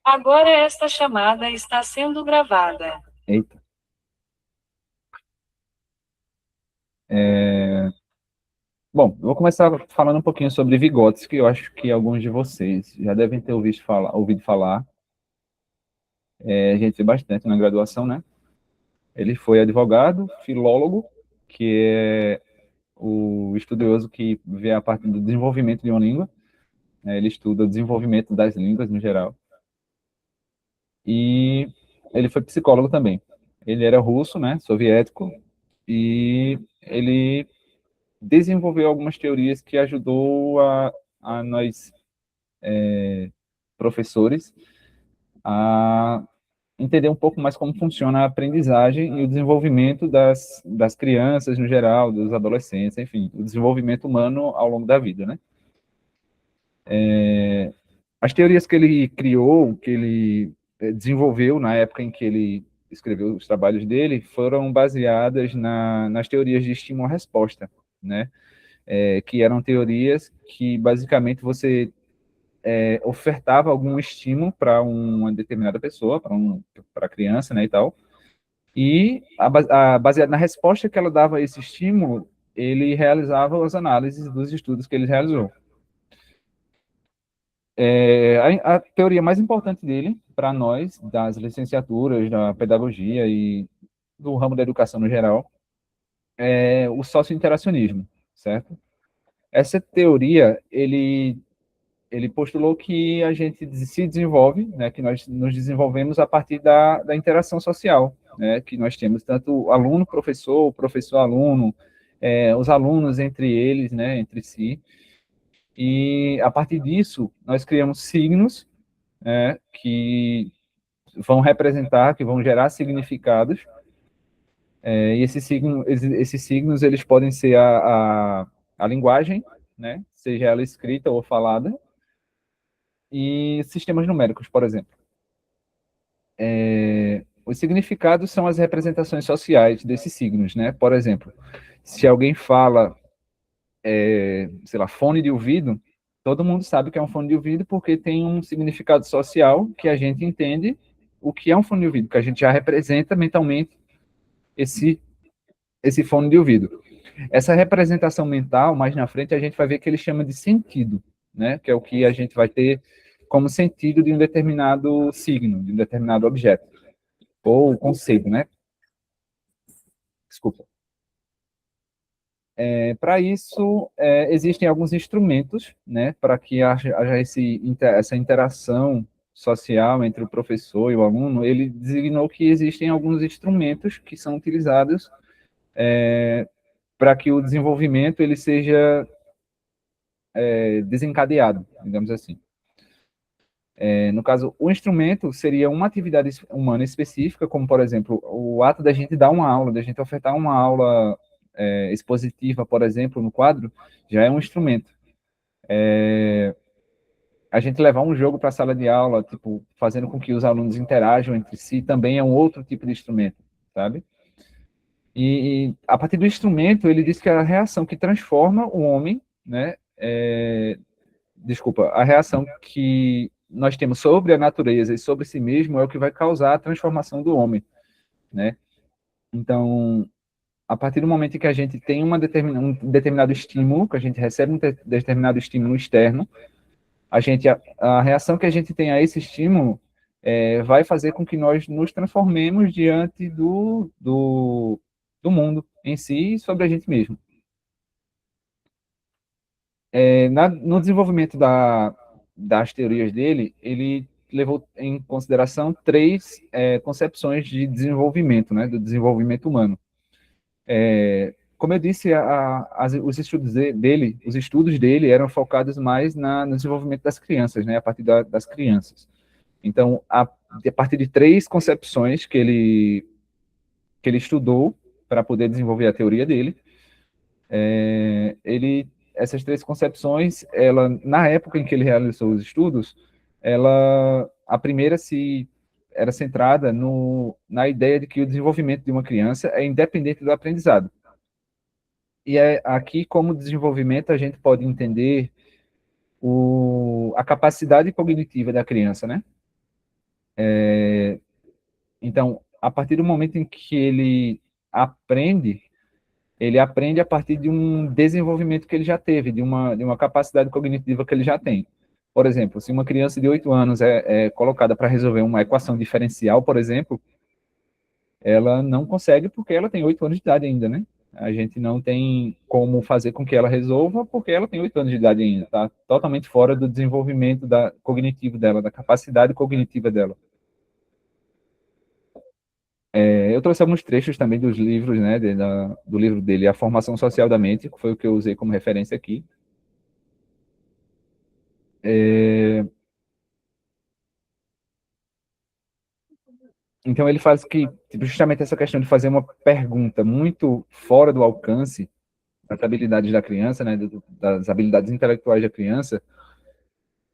Agora esta chamada está sendo gravada. Eita. É, Bom, eu vou começar falando um pouquinho sobre Vygotsky, eu acho que alguns de vocês já devem ter ouvido falar. A gente vê bastante na graduação, né? Ele foi advogado, filólogo, que é o estudioso que vê a parte do desenvolvimento de uma língua, né? Ele estuda o desenvolvimento das línguas no geral. E ele foi psicólogo também. Ele era russo, né? Soviético, e ele desenvolveu algumas teorias que ajudou a nós professores a entender um pouco mais como funciona a aprendizagem e o desenvolvimento das crianças no geral, dos adolescentes, enfim, o desenvolvimento humano ao longo da vida, né? As teorias que ele criou, que ele desenvolveu na época em que ele escreveu os trabalhos dele, foram baseadas nas teorias de estímulo-resposta, né? Que eram teorias que basicamente você ofertava algum estímulo para uma determinada pessoa, para a criança, né, e tal, e baseado na resposta que ela dava a esse estímulo, ele realizava as análises dos estudos que ele realizou. A teoria mais importante dele, para nós, das licenciaturas, da pedagogia e do ramo da educação no geral, é o socio-interacionismo, certo? Essa teoria, ele postulou que a gente se desenvolve, né, que nós nos desenvolvemos a partir da interação social, né, que nós temos tanto aluno-professor, professor-aluno, os alunos entre eles, né, entre si, e a partir disso nós criamos signos, né, que vão representar, que vão gerar significados, e esses signos eles podem ser a linguagem, né, seja ela escrita ou falada, e sistemas numéricos, por exemplo. Os significados são as representações sociais desses signos, né? Por exemplo, se alguém fala, sei lá, fone de ouvido, todo mundo sabe que é um fone de ouvido porque tem um significado social que a gente entende o que é um fone de ouvido, que a gente já representa mentalmente esse, esse fone de ouvido. Essa representação mental, mais na frente, a gente vai ver que ele chama de sentido, né? Que é o que a gente vai ter como sentido de um determinado signo, de um determinado objeto, ou conceito, né? Desculpa. Para isso, existem alguns instrumentos, né, para que haja essa interação social entre o professor e o aluno. Ele designou que existem alguns instrumentos que são utilizados para que o desenvolvimento ele seja desencadeado, digamos assim. No caso, o instrumento seria uma atividade humana específica, como, por exemplo, o ato da gente dar uma aula, da gente ofertar uma aula expositiva, por exemplo, no quadro, já é um instrumento. A gente levar um jogo para a sala de aula, tipo, fazendo com que os alunos interajam entre si, também é um outro tipo de instrumento, sabe? E a partir do instrumento, ele diz que a reação que transforma o homem, né? Desculpa, a reação que nós temos sobre a natureza e sobre si mesmo é o que vai causar a transformação do homem, né? Então, a partir do momento em que a gente tem um determinado estímulo, que a gente recebe um determinado estímulo externo, a reação que a gente tem a esse estímulo vai fazer com que nós nos transformemos diante do mundo em si e sobre a gente mesmo. No desenvolvimento das teorias dele, ele levou em consideração três concepções de desenvolvimento, né, do desenvolvimento humano. Como eu disse, os estudos dele eram focados mais no desenvolvimento das crianças, né, a partir das crianças. Então, a partir de três concepções que ele estudou para poder desenvolver a teoria dele, essas três concepções, na época em que ele realizou os estudos, a primeira era centrada na ideia de que o desenvolvimento de uma criança é independente do aprendizado. E aqui, como desenvolvimento, a gente pode entender a capacidade cognitiva da criança, né? Então, a partir do momento em que ele aprende a partir de um desenvolvimento que ele já teve, de uma capacidade cognitiva que ele já tem. Por exemplo, se uma criança de 8 anos é colocada para resolver uma equação diferencial, por exemplo, ela não consegue porque ela tem 8 anos de idade ainda, né? A gente não tem como fazer com que ela resolva porque ela tem 8 anos de idade ainda, está totalmente fora do desenvolvimento cognitivo dela, da capacidade cognitiva dela. Eu trouxe alguns trechos também dos livros, né, do livro dele, A Formação Social da Mente, que foi o que eu usei como referência aqui. Então ele faz que, tipo, justamente essa questão de fazer uma pergunta muito fora do alcance das habilidades da criança, né, das habilidades intelectuais da criança,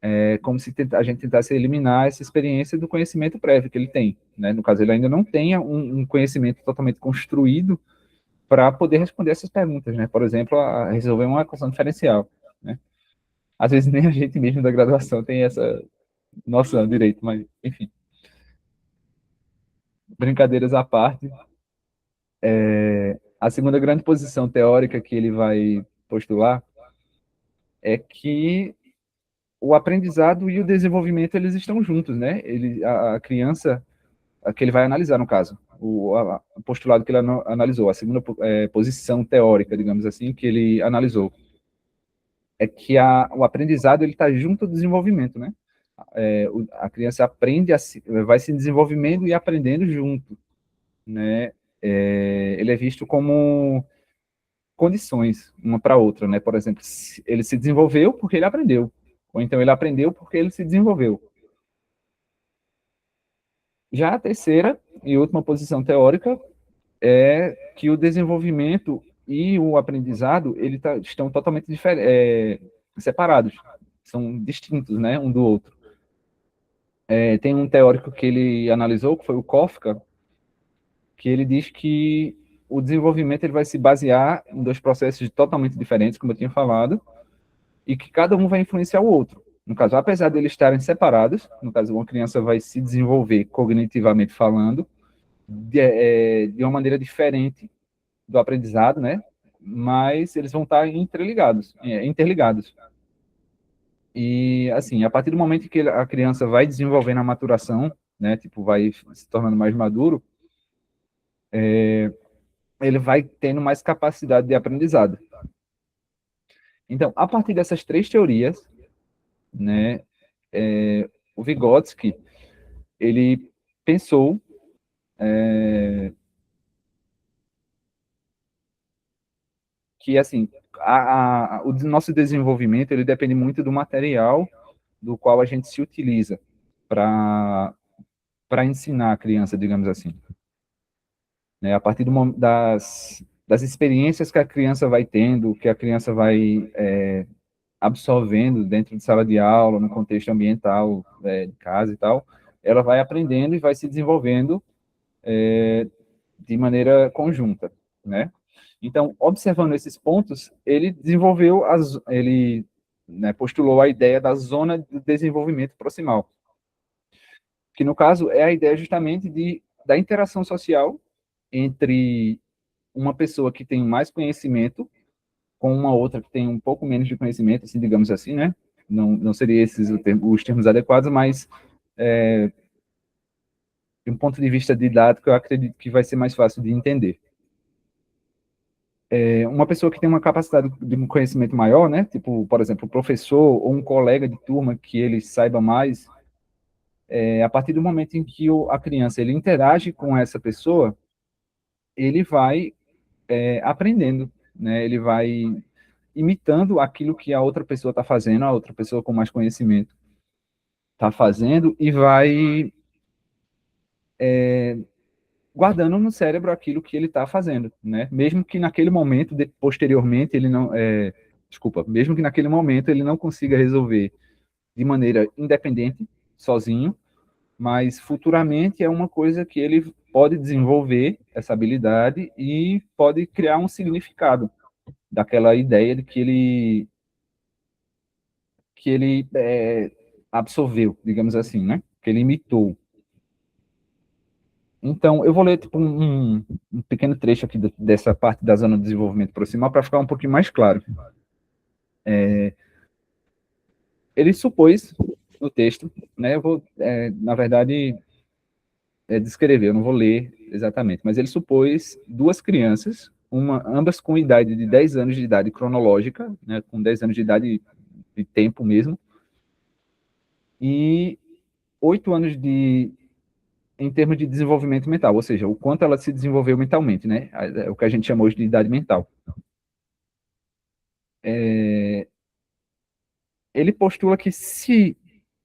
é como se a gente tentasse eliminar essa experiência do conhecimento prévio que ele tem, né? No caso, ele ainda não tem um conhecimento totalmente construído para poder responder essas perguntas, né? Por exemplo, a resolver uma equação diferencial, né? Às vezes nem a gente mesmo da graduação tem essa noção direito, mas enfim, brincadeiras à parte. A segunda grande posição teórica que ele vai postular é que o aprendizado e o desenvolvimento eles estão juntos, né? A criança, a que ele vai analisar no caso, o postulado que ele analisou, a segunda posição teórica, digamos assim, que ele analisou, é que o aprendizado ele está junto ao desenvolvimento, né? A criança aprende, vai se desenvolvendo e aprendendo junto, né? Ele é visto como condições uma para outra, né? Por exemplo, ele se desenvolveu porque ele aprendeu, ou então ele aprendeu porque ele se desenvolveu. Já a terceira e última posição teórica é que o desenvolvimento e o aprendizado estão totalmente separados, são distintos, né, um do outro. Tem um teórico que ele analisou, que foi o Kafka, que ele diz que o desenvolvimento ele vai se basear em dois processos totalmente diferentes, como eu tinha falado, e que cada um vai influenciar o outro. No caso, apesar de eles estarem separados, no caso, uma criança vai se desenvolver cognitivamente falando, de uma maneira diferente do aprendizado, né? Mas eles vão estar interligados. E, assim, a partir do momento que a criança vai desenvolvendo a maturação, né? Tipo, vai se tornando mais maduro, ele vai tendo mais capacidade de aprendizado. Então, a partir dessas três teorias, né? O Vygotsky, ele pensou que, assim, o nosso desenvolvimento, ele depende muito do material do qual a gente se utiliza para ensinar a criança, digamos assim. Né? A partir das experiências que a criança vai tendo, que a criança vai absorvendo dentro de sala de aula, no contexto ambiental, de casa e tal, ela vai aprendendo e vai se desenvolvendo de maneira conjunta, né? Então, observando esses pontos, ele né, postulou a ideia da zona de desenvolvimento proximal, que no caso é a ideia justamente da interação social entre uma pessoa que tem mais conhecimento com uma outra que tem um pouco menos de conhecimento, assim, digamos assim, né? Não seria esses os termos adequados, mas de um ponto de vista didático, eu acredito que vai ser mais fácil de entender. Uma pessoa que tem uma capacidade de um conhecimento maior, né? Tipo, por exemplo, um professor ou um colega de turma que ele saiba mais, a partir do momento em que a criança ele interage com essa pessoa, ele vai aprendendo, né? Ele vai imitando aquilo que a outra pessoa está fazendo, a outra pessoa com mais conhecimento está fazendo e vai guardando no cérebro aquilo que ele está fazendo, né? Mesmo que naquele momento, posteriormente, ele não, mesmo que naquele momento ele não consiga resolver de maneira independente, sozinho, mas futuramente é uma coisa que ele pode desenvolver essa habilidade e pode criar um significado daquela ideia de que ele absorveu, digamos assim, né? Que ele imitou. Então, eu vou ler tipo, um pequeno trecho aqui dessa parte da zona de desenvolvimento proximal para ficar um pouquinho mais claro. Ele supôs no texto, né, eu vou, na verdade, descrever, eu não vou ler exatamente, mas ele supôs duas crianças, ambas com idade de 10 anos de idade cronológica, né, com 10 anos de idade de tempo mesmo, e 8 anos em termos de desenvolvimento mental, ou seja, o quanto ela se desenvolveu mentalmente, né, o que a gente chama hoje de idade mental. Ele postula que se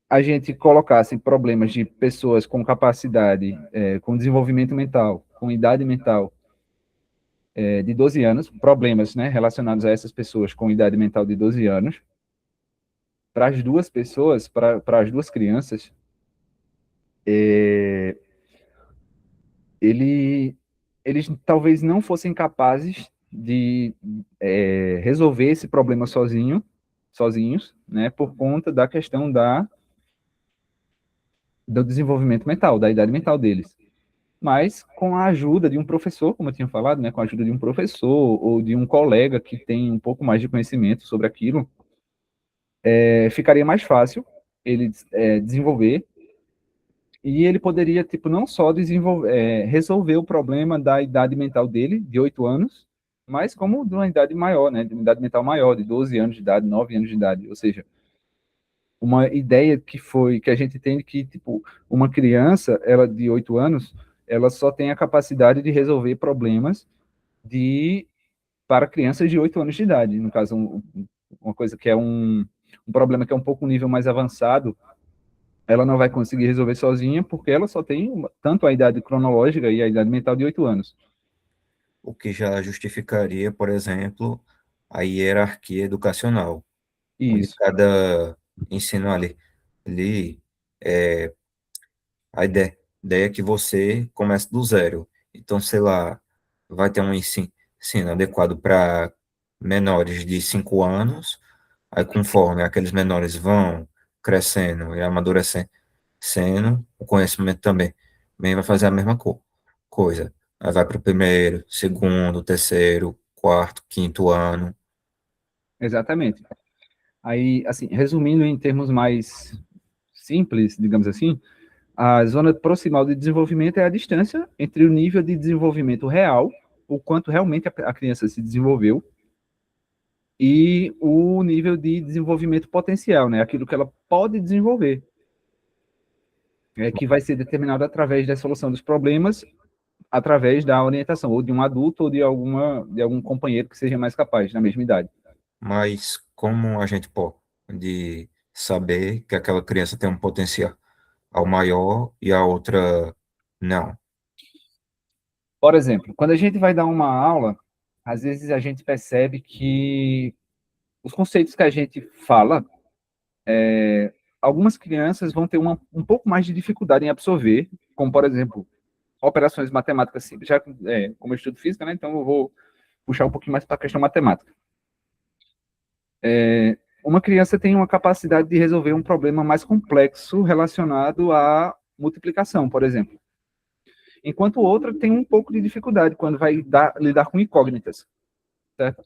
a gente colocasse problemas de pessoas com capacidade, com desenvolvimento mental, com idade mental, de 12 anos, problemas, né, relacionados a essas pessoas com idade mental de 12 anos, para as duas pessoas, para as duas crianças, ele, eles talvez não fossem capazes de resolver esse problema sozinhos, né, por conta da questão do desenvolvimento mental, da idade mental deles. Mas com a ajuda de um professor, como eu tinha falado, né, com a ajuda de um professor ou de um colega que tem um pouco mais de conhecimento sobre aquilo, ficaria mais fácil ele desenvolver, e ele poderia, tipo, não só resolver o problema da idade mental dele, de 8 anos, mas como de uma idade maior, né, de uma idade mental maior, de 12 anos de idade, 9 anos de idade, ou seja, uma ideia que a gente tem que, tipo, uma criança, ela de 8 anos, ela só tem a capacidade de resolver problemas de para crianças de 8 anos de idade. No caso, uma coisa que é um problema que é um pouco um nível mais avançado, ela não vai conseguir resolver sozinha, porque ela só tem tanto a idade cronológica e a idade mental de 8 anos. O que já justificaria, por exemplo, a hierarquia educacional, onde Isso, cada ensino ali é, a ideia é que você comece do zero. Então, sei lá, vai ter um ensino adequado para menores de 5 anos, aí conforme aqueles menores vão crescendo e amadurecendo, o conhecimento também vai fazer a mesma coisa. Aí vai para o primeiro, segundo, terceiro, quarto, quinto ano. exatamente. Aí, assim, resumindo em termos mais simples, digamos assim, a zona proximal de desenvolvimento é a distância entre o nível de desenvolvimento real, o quanto realmente a criança se desenvolveu, e o nível de desenvolvimento potencial, né? Aquilo que ela pode desenvolver, que vai ser determinado através da solução dos problemas, através da orientação, ou de um adulto, ou de algum companheiro que seja mais capaz, na mesma idade. Mas como a gente pode saber que aquela criança tem um potencial ao maior e a outra não? Por exemplo, quando a gente vai dar uma aula, às vezes a gente percebe que os conceitos que a gente fala, algumas crianças vão ter um pouco mais de dificuldade em absorver, como, por exemplo, operações matemáticas simples. Já como eu estudo física, né, então eu vou puxar um pouquinho mais para a questão matemática. Uma criança tem uma capacidade de resolver um problema mais complexo relacionado à multiplicação, por exemplo. Enquanto outra tem um pouco de dificuldade quando vai lidar com incógnitas, certo?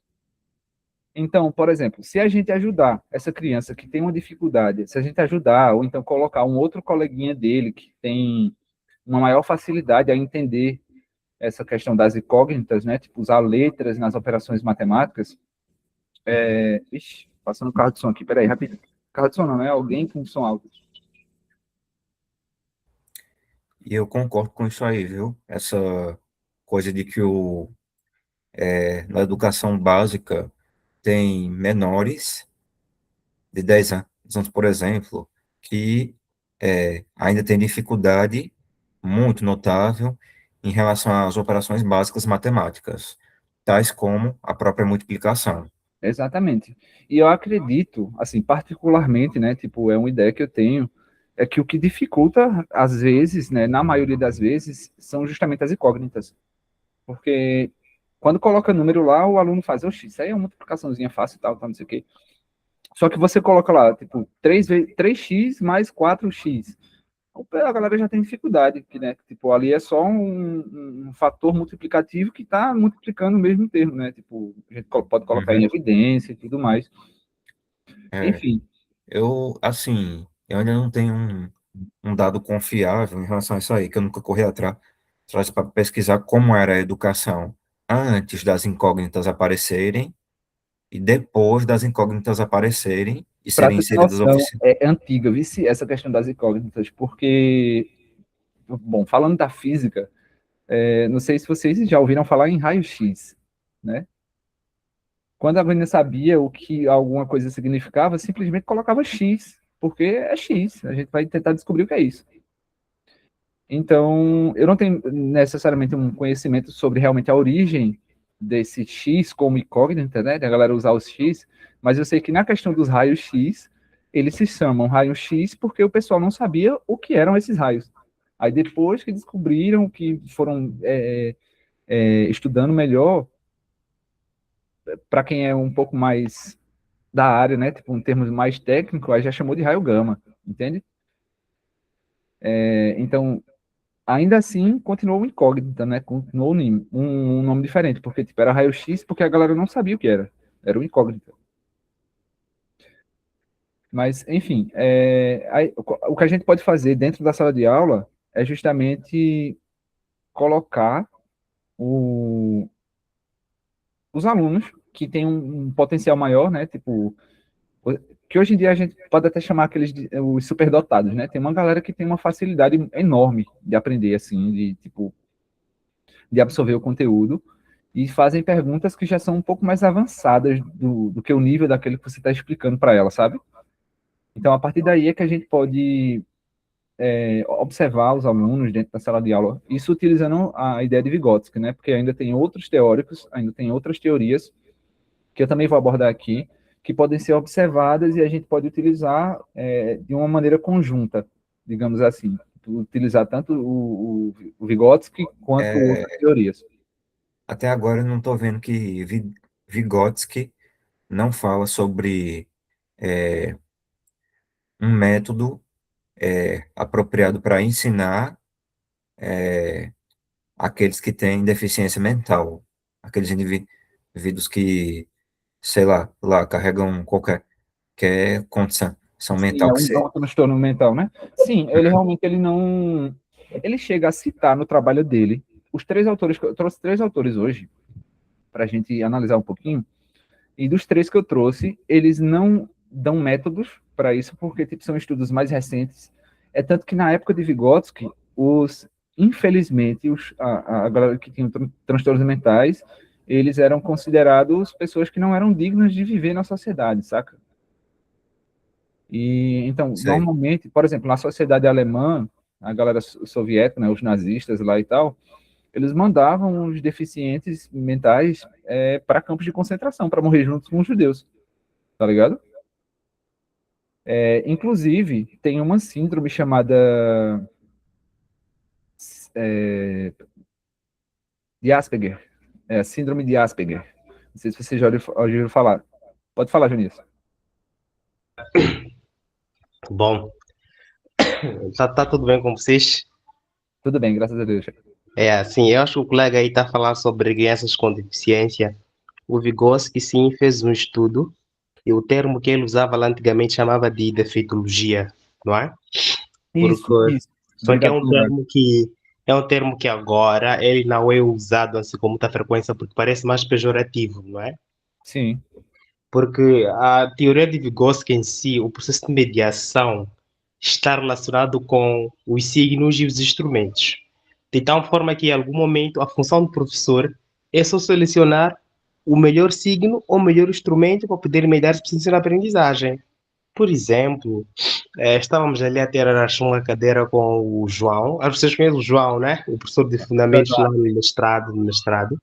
Então, por exemplo, se a gente ajudar essa criança que tem uma dificuldade, se a gente ajudar, ou então colocar um outro coleguinha dele que tem uma maior facilidade a entender essa questão das incógnitas, né, tipo usar letras nas operações matemáticas, ixi, passando o carro de som aqui, peraí, rapidinho. Carro de som não, é alguém com som alto. E eu concordo com isso aí, viu? Essa coisa de que na educação básica tem menores de 10 anos, por exemplo, que ainda tem dificuldade muito notável em relação às operações básicas matemáticas, tais como a própria multiplicação. Exatamente. E eu acredito, assim, particularmente, né, tipo, é uma ideia que eu tenho, é que o que dificulta, às vezes, né, na maioria das vezes, são justamente as incógnitas. Porque quando coloca número lá, o aluno faz, oxi, isso aí é uma multiplicaçãozinha fácil e tal, não sei o quê. Só que você coloca lá, tipo, 3x mais 4x. A galera já tem dificuldade, que, né? Tipo, ali é só um fator multiplicativo que está multiplicando o mesmo termo, né? Tipo, a gente pode colocar em Uhum. evidência e tudo mais. É, Enfim, assim, eu ainda não tenho um dado confiável em relação a isso aí, que eu nunca corri atrás para pesquisar como era a educação antes das incógnitas aparecerem e depois das incógnitas aparecerem e para serem ter inseridas noção, oficialmente. é antiga, vice, essa questão das incógnitas, porque, bom, falando da física, não sei se vocês já ouviram falar em raio-x, né? Quando a menina sabia o que alguma coisa significava, simplesmente colocava X, porque é X. A gente vai tentar descobrir o que é isso. Então, eu não tenho necessariamente um conhecimento sobre realmente a origem desse X como incógnita, né? Da galera usar os X, mas eu sei que na questão dos raios X, eles se chamam raio X porque o pessoal não sabia o que eram esses raios. Aí depois que descobriram, que foram estudando melhor, para quem é um pouco mais da área, né? Tipo, em termos mais técnicos, aí já chamou de raio gama, entende? Então, ainda assim, continuou incógnita, né? Continuou um nome diferente, porque tipo, era raio-x, porque a galera não sabia o que era. Era o incógnita. Mas, enfim, aí, o que a gente pode fazer dentro da sala de aula é justamente colocar o, os alunos que têm um potencial maior, né? Tipo, que hoje em dia a gente pode até chamar os superdotados, né? Tem uma galera que tem uma facilidade enorme de aprender, assim, de, tipo, de absorver o conteúdo e fazem perguntas que já são um pouco mais avançadas do que o nível daquele que você está explicando para ela, sabe? Então, a partir daí é que a gente pode observar os alunos dentro da sala de aula, isso utilizando a ideia de Vygotsky, né? Porque ainda tem outros teóricos, ainda tem outras teorias que eu também vou abordar aqui, que podem ser observadas e a gente pode utilizar de uma maneira conjunta, digamos assim, utilizar tanto o Vygotsky quanto outras É, teorias. até agora eu não estou vendo que Vygotsky não fala sobre é, um método apropriado para ensinar aqueles que têm deficiência mental, aqueles indivíduos que, sei lá carregam qualquer condição Sim, mental que é seja. um transtorno mental, né? Sim, ele realmente ele não. Ele chega a citar no trabalho dele os três autores, eu trouxe três autores hoje, para a gente analisar um pouquinho. E dos três que eu trouxe, eles não dão métodos para isso, porque tipo, são estudos mais recentes. É tanto que na época de Vygotsky, infelizmente, a galera que tinha transtornos mentais, eles eram considerados pessoas que não eram dignas de viver na sociedade, saca? E então, Sei. normalmente, por exemplo, na sociedade alemã, a galera soviética, né, os nazistas lá e tal, eles mandavam os deficientes mentais para campos de concentração, para morrer junto com os judeus, tá ligado? Inclusive, tem uma síndrome chamada é, de Asperger, síndrome de Asperger. Não sei se você já ouviu falar. Pode falar, Junius. Bom, tá tudo bem com vocês? Tudo bem, graças a Deus. É assim, eu acho que o colega aí está falando sobre crianças com deficiência. O Vygotsky sim fez um estudo e o termo que ele usava lá antigamente chamava de defeitologia, não é? Porque Isso. só que Obrigado pelo lembrar. é um termo que agora ele não é usado assim com muita frequência porque parece mais pejorativo, não é? Sim, Porque a teoria de Vygotsky em si, o processo de mediação está relacionado com os signos e os instrumentos. De tal forma que, em algum momento, a função do professor é só selecionar o melhor signo ou o melhor instrumento para poder mediar esse processo de aprendizagem. Por exemplo, estávamos ali a ter acho, uma cadeira com o João. As pessoas conhecem o João, né? O professor de fundamentos lá no mestrado.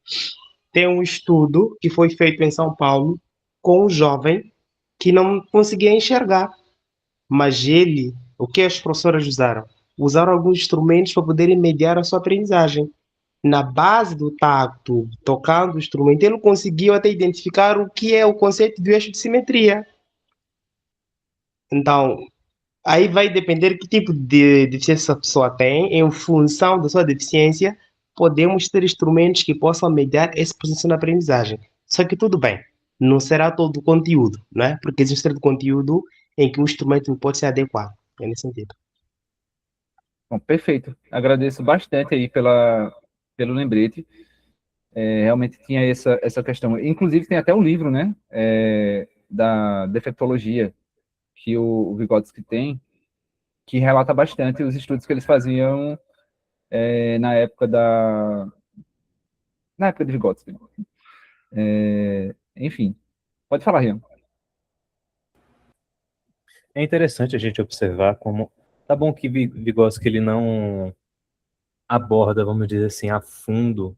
Tem um estudo que foi feito em São Paulo com um jovem que não conseguia enxergar. Mas ele, o que as professoras usaram? Usaram alguns instrumentos para poderem mediar a sua aprendizagem. Na base do tacto, tocando o instrumento, ele conseguiu até identificar o que é o conceito do eixo de simetria. Então, Aí vai depender que tipo de deficiência essa pessoa tem. Em função da sua deficiência, podemos ter instrumentos que possam mediar esse processo de aprendizagem. Só que tudo bem, não será todo o conteúdo, né? Porque existe certo conteúdo em que o instrumento não pode ser adequado. É nesse sentido. Bom, perfeito. Agradeço bastante aí pelo lembrete. Realmente tinha essa questão. Inclusive, tem até um livro, né? Da defeitologia que o Vygotsky tem, que relata bastante os estudos que eles faziam na época na época de Vygotsky. Enfim, pode falar, Rian. É interessante a gente observar como tá bom que Vygotsky ele não aborda, vamos dizer assim, a fundo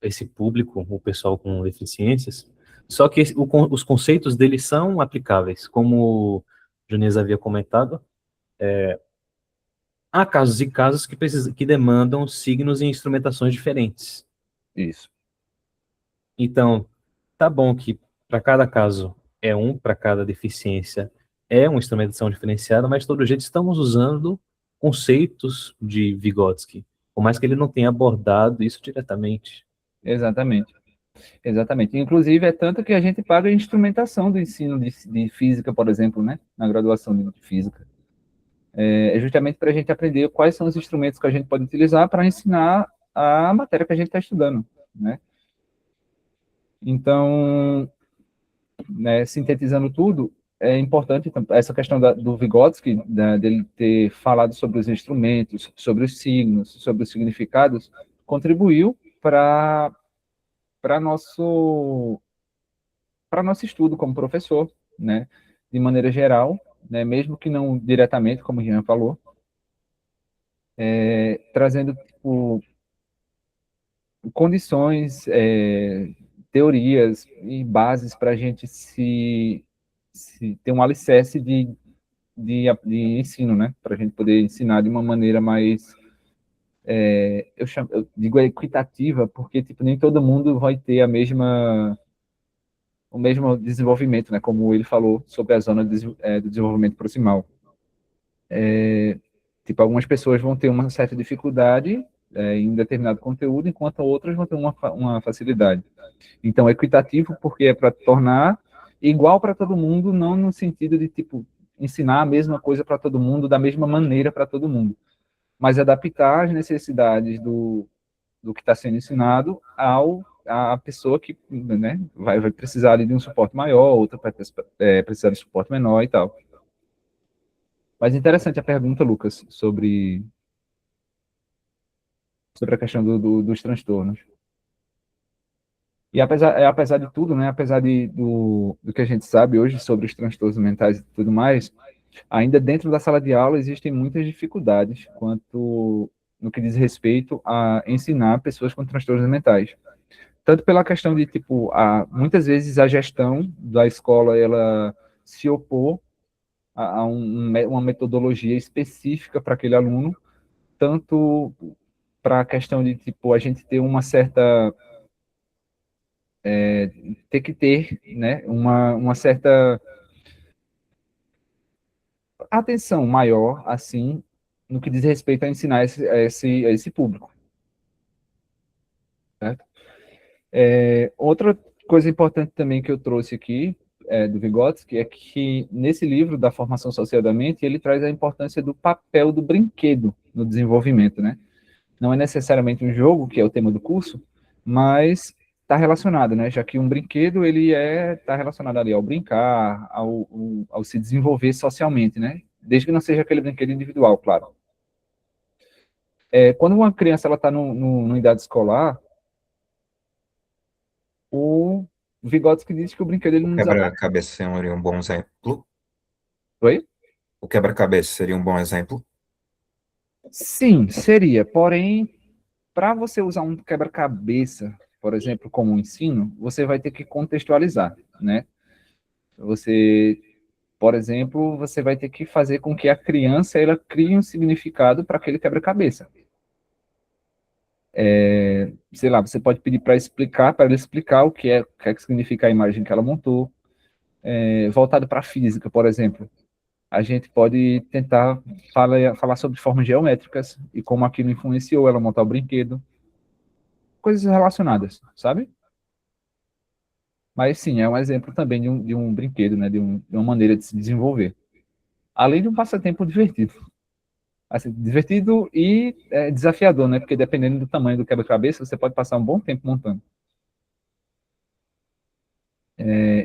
esse público, o pessoal com deficiências, só que os conceitos dele são aplicáveis, como o Jones havia comentado. Há casos e casos que demandam signos e instrumentações diferentes. Isso. Então, tá bom que para cada caso para cada deficiência é uma instrumentação diferenciada, mas de todo jeito estamos usando conceitos de Vygotsky, por mais que ele não tenha abordado isso diretamente. Exatamente. Exatamente. Inclusive, é tanto que a gente paga a instrumentação do ensino de física, por exemplo, né? Na graduação de física. É justamente para a gente aprender quais são os instrumentos que a gente pode utilizar para ensinar a matéria que a gente está estudando, né? Então, né, sintetizando tudo, é importante essa questão do Vygotsky, dele ter falado sobre os instrumentos, sobre os signos, sobre os significados, contribuiu para nosso estudo como professor, né, de maneira geral, né, mesmo que não diretamente, como o Jean falou, trazendo tipo, condições, teorias e bases para a gente se ter um alicerce de ensino, né, para a gente poder ensinar de uma maneira mais eu digo equitativa, porque tipo nem todo mundo vai ter o mesmo desenvolvimento, né, como ele falou sobre a zona do desenvolvimento proximal. Tipo, algumas pessoas vão ter uma certa dificuldade em determinado conteúdo, enquanto outras vão ter uma facilidade. Então, equitativo porque é para tornar igual para todo mundo, não no sentido de, tipo, ensinar a mesma coisa para todo mundo, da mesma maneira para todo mundo, mas adaptar as necessidades do que está sendo ensinado à pessoa que, né, vai precisar ali de um suporte maior, outra vai precisar de suporte menor e tal. Mas interessante a pergunta, Lucas, sobre a questão dos transtornos. E apesar de tudo, né, apesar do que a gente sabe hoje sobre os transtornos mentais e tudo mais, ainda dentro da sala de aula existem muitas dificuldades quanto no que diz respeito a ensinar pessoas com transtornos mentais. Tanto pela questão de, tipo, muitas vezes a gestão da escola, ela se opor a uma metodologia específica para aquele aluno, tanto para a questão de, tipo, a gente ter uma certa... ter que ter, né, uma certa atenção maior, assim, no que diz respeito a ensinar a esse público. Certo? Outra coisa importante também que eu trouxe aqui, do Vygotsky, é que nesse livro da Formação Social da Mente, ele traz a importância do papel do brinquedo no desenvolvimento, né? Não é necessariamente um jogo, que é o tema do curso, mas está relacionado, né? Já que um brinquedo, ele está relacionado ali ao brincar, ao se desenvolver socialmente, né? Desde que não seja aquele brinquedo individual, claro. Quando uma criança está numa idade escolar, o Vygotsky diz que o brinquedo ele O não quebra-cabeça seria um bom exemplo. Oi? O quebra-cabeça seria um bom exemplo. Sim, seria. Porém, para você usar um quebra-cabeça, por exemplo, como um ensino, você vai ter que contextualizar, né? Você, por exemplo, você vai ter que fazer com que a criança ela crie um significado para aquele quebra-cabeça. Sei lá, você pode pedir para ela explicar o que significa a imagem que ela montou, voltado para a física, por exemplo. a gente pode tentar falar sobre formas geométricas e como aquilo influenciou ela a montar o brinquedo. Coisas relacionadas, sabe? Mas sim, é um exemplo também de um brinquedo, né? De uma maneira de se desenvolver. Além de um passatempo divertido. Assim, divertido e desafiador, né? Porque dependendo do tamanho do quebra-cabeça, você pode passar um bom tempo montando.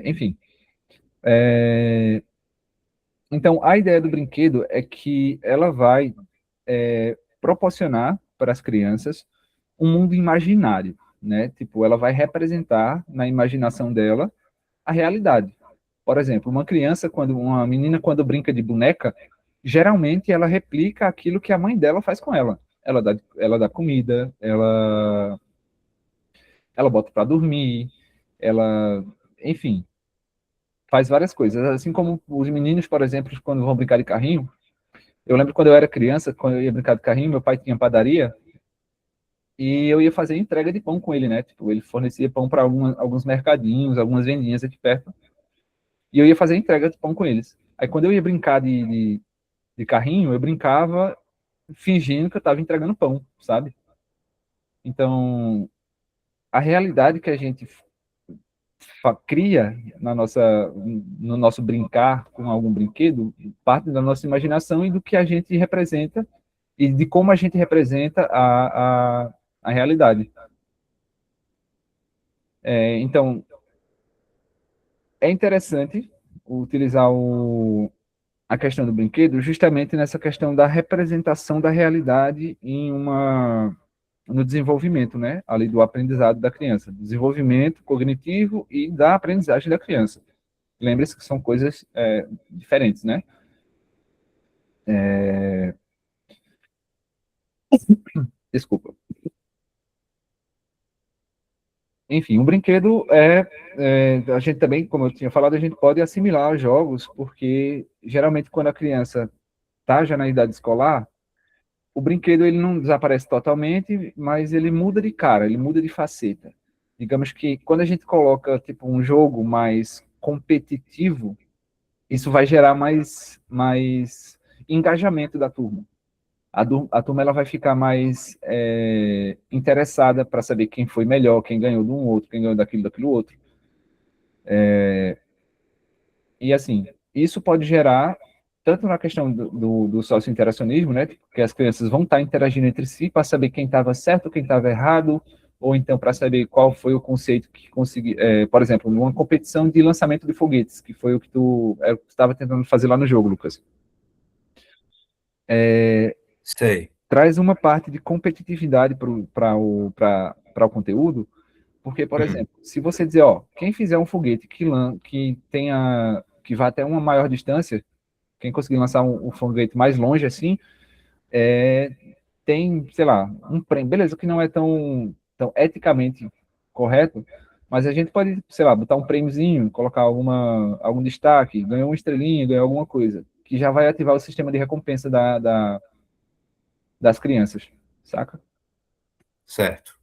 Enfim. Então, a ideia do brinquedo é que ela vai proporcionar para as crianças um mundo imaginário, né? Tipo, ela vai representar na imaginação dela a realidade. Por exemplo, uma menina quando brinca de boneca, geralmente ela replica aquilo que a mãe dela faz com ela. Ela dá comida, ela bota para dormir, enfim, faz várias coisas. Assim como os meninos, por exemplo, quando vão brincar de carrinho, eu lembro quando eu era criança, quando eu ia brincar de carrinho, meu pai tinha padaria e eu ia fazer entrega de pão com ele, né? Tipo, ele fornecia pão para alguns mercadinhos, algumas vendinhas aqui perto, e eu ia fazer entrega de pão com eles. Aí quando eu ia brincar de carrinho, eu brincava fingindo que eu estava entregando pão, sabe? Então, a realidade que a gente cria no nosso brincar com algum brinquedo parte da nossa imaginação e do que a gente representa e de como a gente representa a realidade. Então, é interessante utilizar a questão do brinquedo justamente nessa questão da representação da realidade no desenvolvimento, né? Ali do aprendizado da criança, desenvolvimento cognitivo e da aprendizagem da criança. Lembre-se que são coisas diferentes, né? Desculpa. Enfim, um brinquedo a gente também, como eu tinha falado, a gente pode assimilar aos jogos, porque geralmente quando a criança está já na idade escolar, o brinquedo ele não desaparece totalmente, mas ele muda de cara, ele muda de faceta. Digamos que quando a gente coloca tipo um jogo mais competitivo, isso vai gerar mais engajamento da turma. A turma ela vai ficar mais interessada para saber quem foi melhor, quem ganhou de um outro, quem ganhou daquilo outro. E assim, isso pode gerar, tanto na questão do socio-interacionismo, né, que as crianças vão estar interagindo entre si para saber quem estava certo, quem estava errado, ou então para saber qual foi o conceito que conseguiu, por exemplo, numa competição de lançamento de foguetes, que foi o que tu estava tentando fazer lá no jogo, Lucas. Sei. Traz uma parte de competitividade para o conteúdo, porque, por exemplo, se você dizer, ó, quem fizer um foguete que vá até uma maior distância, quem conseguir lançar um foguete mais longe assim, tem, sei lá, um prêmio. Beleza, que não é tão eticamente correto, mas a gente pode, sei lá, botar um prêmiozinho, colocar algum destaque, ganhou uma estrelinha, ganhou alguma coisa, que já vai ativar o sistema de recompensa das crianças, saca? Certo.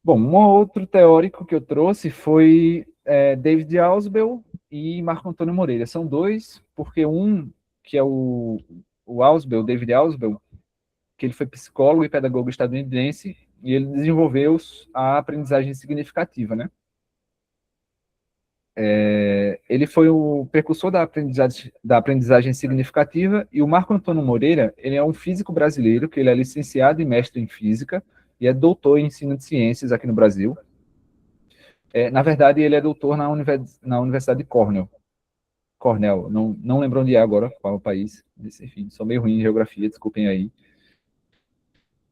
Bom, um outro teórico que eu trouxe foi David Ausubel e Marco Antônio Moreira. São dois, porque que é o Ausubel, David Ausubel, que ele foi psicólogo e pedagogo estadunidense, e ele desenvolveu a aprendizagem significativa, né? Ele foi o precursor da aprendizagem significativa, e o Marco Antônio Moreira, ele é um físico brasileiro, que ele é licenciado e mestre em física, e é doutor em ensino de ciências aqui no Brasil. Na verdade, ele é doutor na Universidade de Cornell. Não lembro onde é agora, qual é o país. Enfim, sou meio ruim em geografia, desculpem aí.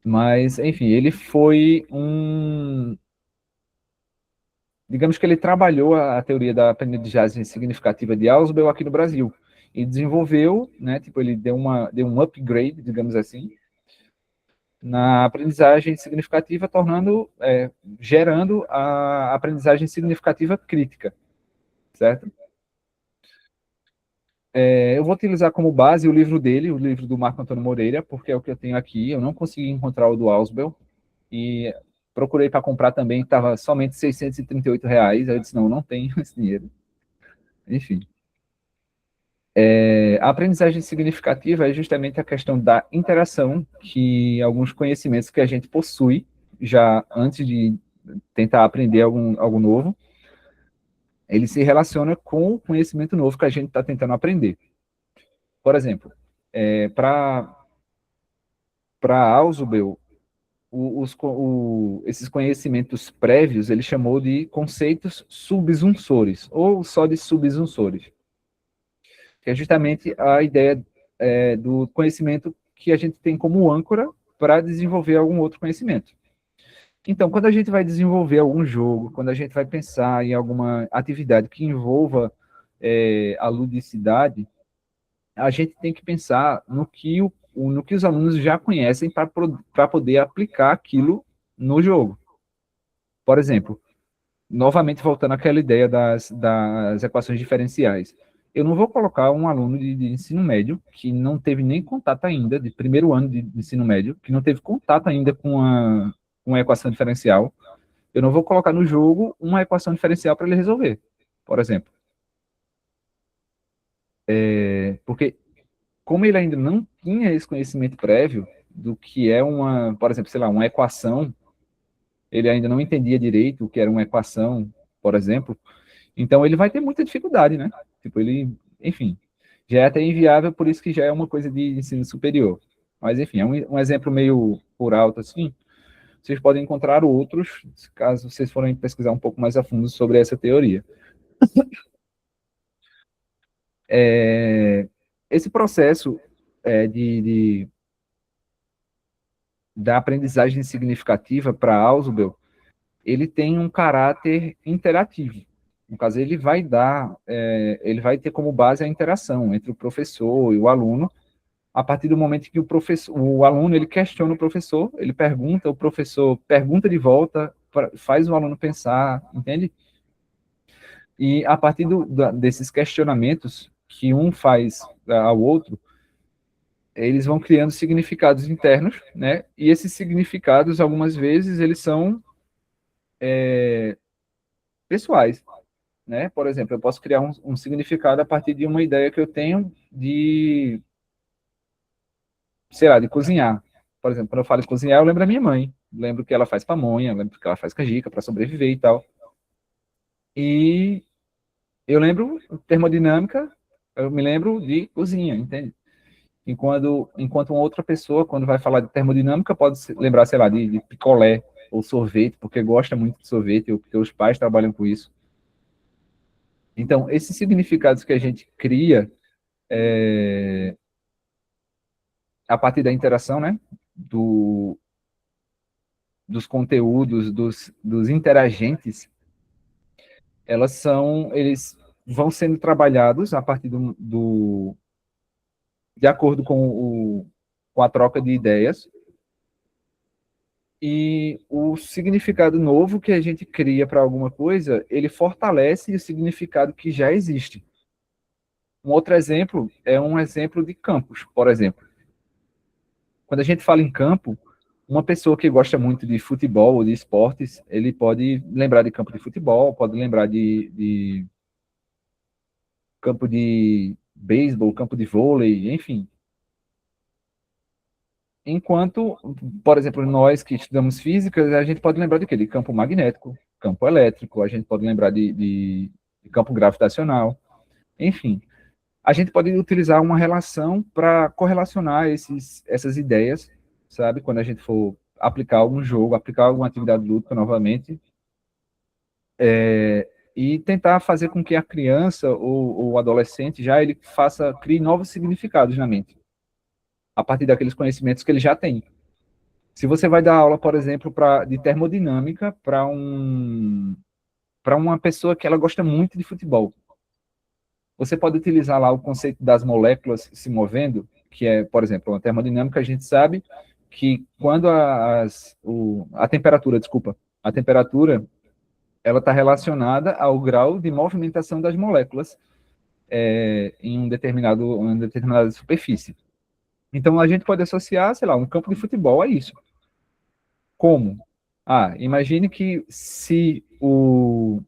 Mas, enfim, ele foi digamos que ele trabalhou a teoria da aprendizagem significativa de Ausubel aqui no Brasil. E desenvolveu, né, tipo, ele deu um upgrade, digamos assim, na aprendizagem significativa, gerando a aprendizagem significativa crítica, certo? Eu vou utilizar como base o livro dele, o livro do Marco Antônio Moreira, porque é o que eu tenho aqui. Eu não consegui encontrar o do Ausubel e procurei para comprar também, estava somente R$ 638. Aí eu disse, não tenho esse dinheiro. Enfim. A aprendizagem significativa é justamente a questão da interação, que alguns conhecimentos que a gente possui já antes de tentar aprender algo novo, ele se relaciona com o conhecimento novo que a gente está tentando aprender. Por exemplo, para Ausubel, esses conhecimentos prévios ele chamou de conceitos subsunsores, ou só de subsunsores, que é justamente a ideia do conhecimento que a gente tem como âncora para desenvolver algum outro conhecimento. Então, quando a gente vai desenvolver algum jogo, quando a gente vai pensar em alguma atividade que envolva a ludicidade, a gente tem que pensar no que os alunos já conhecem para poder aplicar aquilo no jogo. Por exemplo, novamente voltando àquela ideia das equações diferenciais. Eu não vou colocar um aluno de ensino médio que não teve nem contato ainda, de primeiro ano de ensino médio, que não teve contato ainda com a equação diferencial. Eu não vou colocar no jogo uma equação diferencial para ele resolver, por exemplo. Porque como ele ainda não tinha esse conhecimento prévio do que é por exemplo, sei lá, uma equação, ele ainda não entendia direito o que era uma equação, por exemplo, então ele vai ter muita dificuldade, né? Tipo, enfim, já é até inviável, por isso que já é uma coisa de ensino superior. Mas, enfim, é um exemplo meio por alto, assim. Vocês podem encontrar outros, caso vocês forem pesquisar um pouco mais a fundo sobre essa teoria. Esse processo da aprendizagem significativa para Ausubel, ele tem um caráter interativo. No caso, ele vai ter como base a interação entre o professor e o aluno, a partir do momento que o aluno ele questiona o professor, ele pergunta, o professor pergunta de volta, faz o aluno pensar, entende? E a partir desses questionamentos que um faz ao outro, eles vão criando significados internos, né? E esses significados, algumas vezes, eles são pessoais, né? Por exemplo, eu posso criar um significado a partir de uma ideia que eu tenho de, sei lá, de cozinhar. Por exemplo, quando eu falo em cozinhar, eu lembro da minha mãe. Lembro que ela faz pamonha, lembro que ela faz canjica para sobreviver e tal. E eu lembro termodinâmica, eu me lembro de cozinha, entende? Enquanto uma outra pessoa, quando vai falar de termodinâmica, pode lembrar, sei lá, de picolé ou sorvete, porque gosta muito de sorvete, ou porque os pais trabalham com isso. Então, esses significados que a gente cria a partir da interação, né, dos conteúdos, dos interagentes, eles vão sendo trabalhados a partir de acordo com a troca de ideias, e o significado novo que a gente cria para alguma coisa, ele fortalece o significado que já existe. Um outro exemplo é um exemplo de campos, por exemplo. Quando a gente fala em campo, uma pessoa que gosta muito de futebol ou de esportes, ele pode lembrar de campo de futebol, pode lembrar de campo de beisebol, campo de vôlei, enfim. Enquanto, por exemplo, nós que estudamos física, a gente pode lembrar de quê? De campo magnético, campo elétrico, a gente pode lembrar de campo gravitacional, enfim. A gente pode utilizar uma relação para correlacionar essas ideias, sabe? Quando a gente for aplicar algum jogo, aplicar alguma atividade lúdica novamente, e tentar fazer com que a criança ou o adolescente crie novos significados na mente, a partir daqueles conhecimentos que ele já tem. Se você vai dar aula, por exemplo, de termodinâmica para uma pessoa que ela gosta muito de futebol, você pode utilizar lá o conceito das moléculas se movendo, que é, por exemplo, a termodinâmica, a gente sabe que quando a temperatura, ela está relacionada ao grau de movimentação das moléculas em uma determinada superfície. Então, a gente pode associar, sei lá, um campo de futebol a isso. Como? Imagine que se os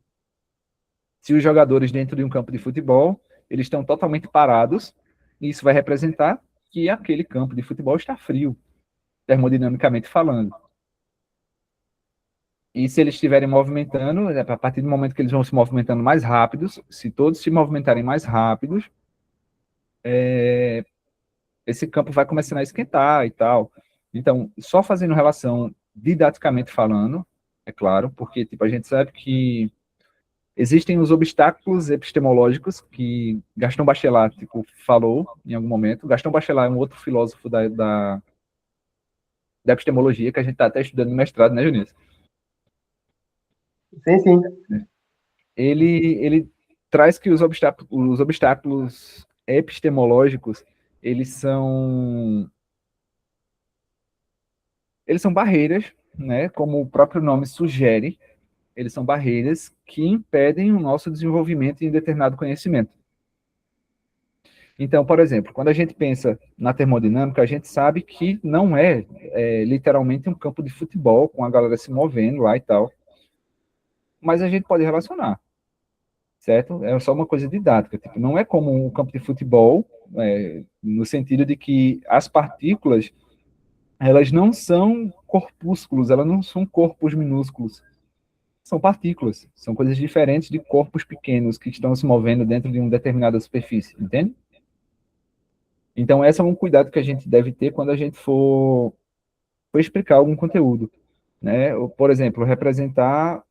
jogadores dentro de um campo de futebol, eles estão totalmente parados, e isso vai representar que aquele campo de futebol está frio, termodinamicamente falando. E se eles estiverem movimentando, a partir do momento que eles vão se movimentando mais rápidos, se todos se movimentarem mais rápidos, esse campo vai começando a esquentar e tal. Então, só fazendo relação didaticamente falando, é claro, porque tipo, a gente sabe que existem os obstáculos epistemológicos que Gaston Bachelard tipo, falou em algum momento. Gaston Bachelard é um outro filósofo da epistemologia que a gente está até estudando no mestrado, né, Junício? Sim, sim. Ele traz que os obstáculos epistemológicos, eles são barreiras, né, como o próprio nome sugere, eles são barreiras que impedem o nosso desenvolvimento em determinado conhecimento. Então, por exemplo, quando a gente pensa na termodinâmica, a gente sabe que não é literalmente um campo de futebol com a galera se movendo lá e tal, mas a gente pode relacionar, certo? É só uma coisa didática, tipo, não é como um campo de futebol, no sentido de que as partículas, elas não são corpúsculos, elas não são corpos minúsculos, são partículas, são coisas diferentes de corpos pequenos que estão se movendo dentro de uma determinada superfície, entende? Então, esse é um cuidado que a gente deve ter quando a gente for explicar algum conteúdo, né? Ou, por exemplo, representar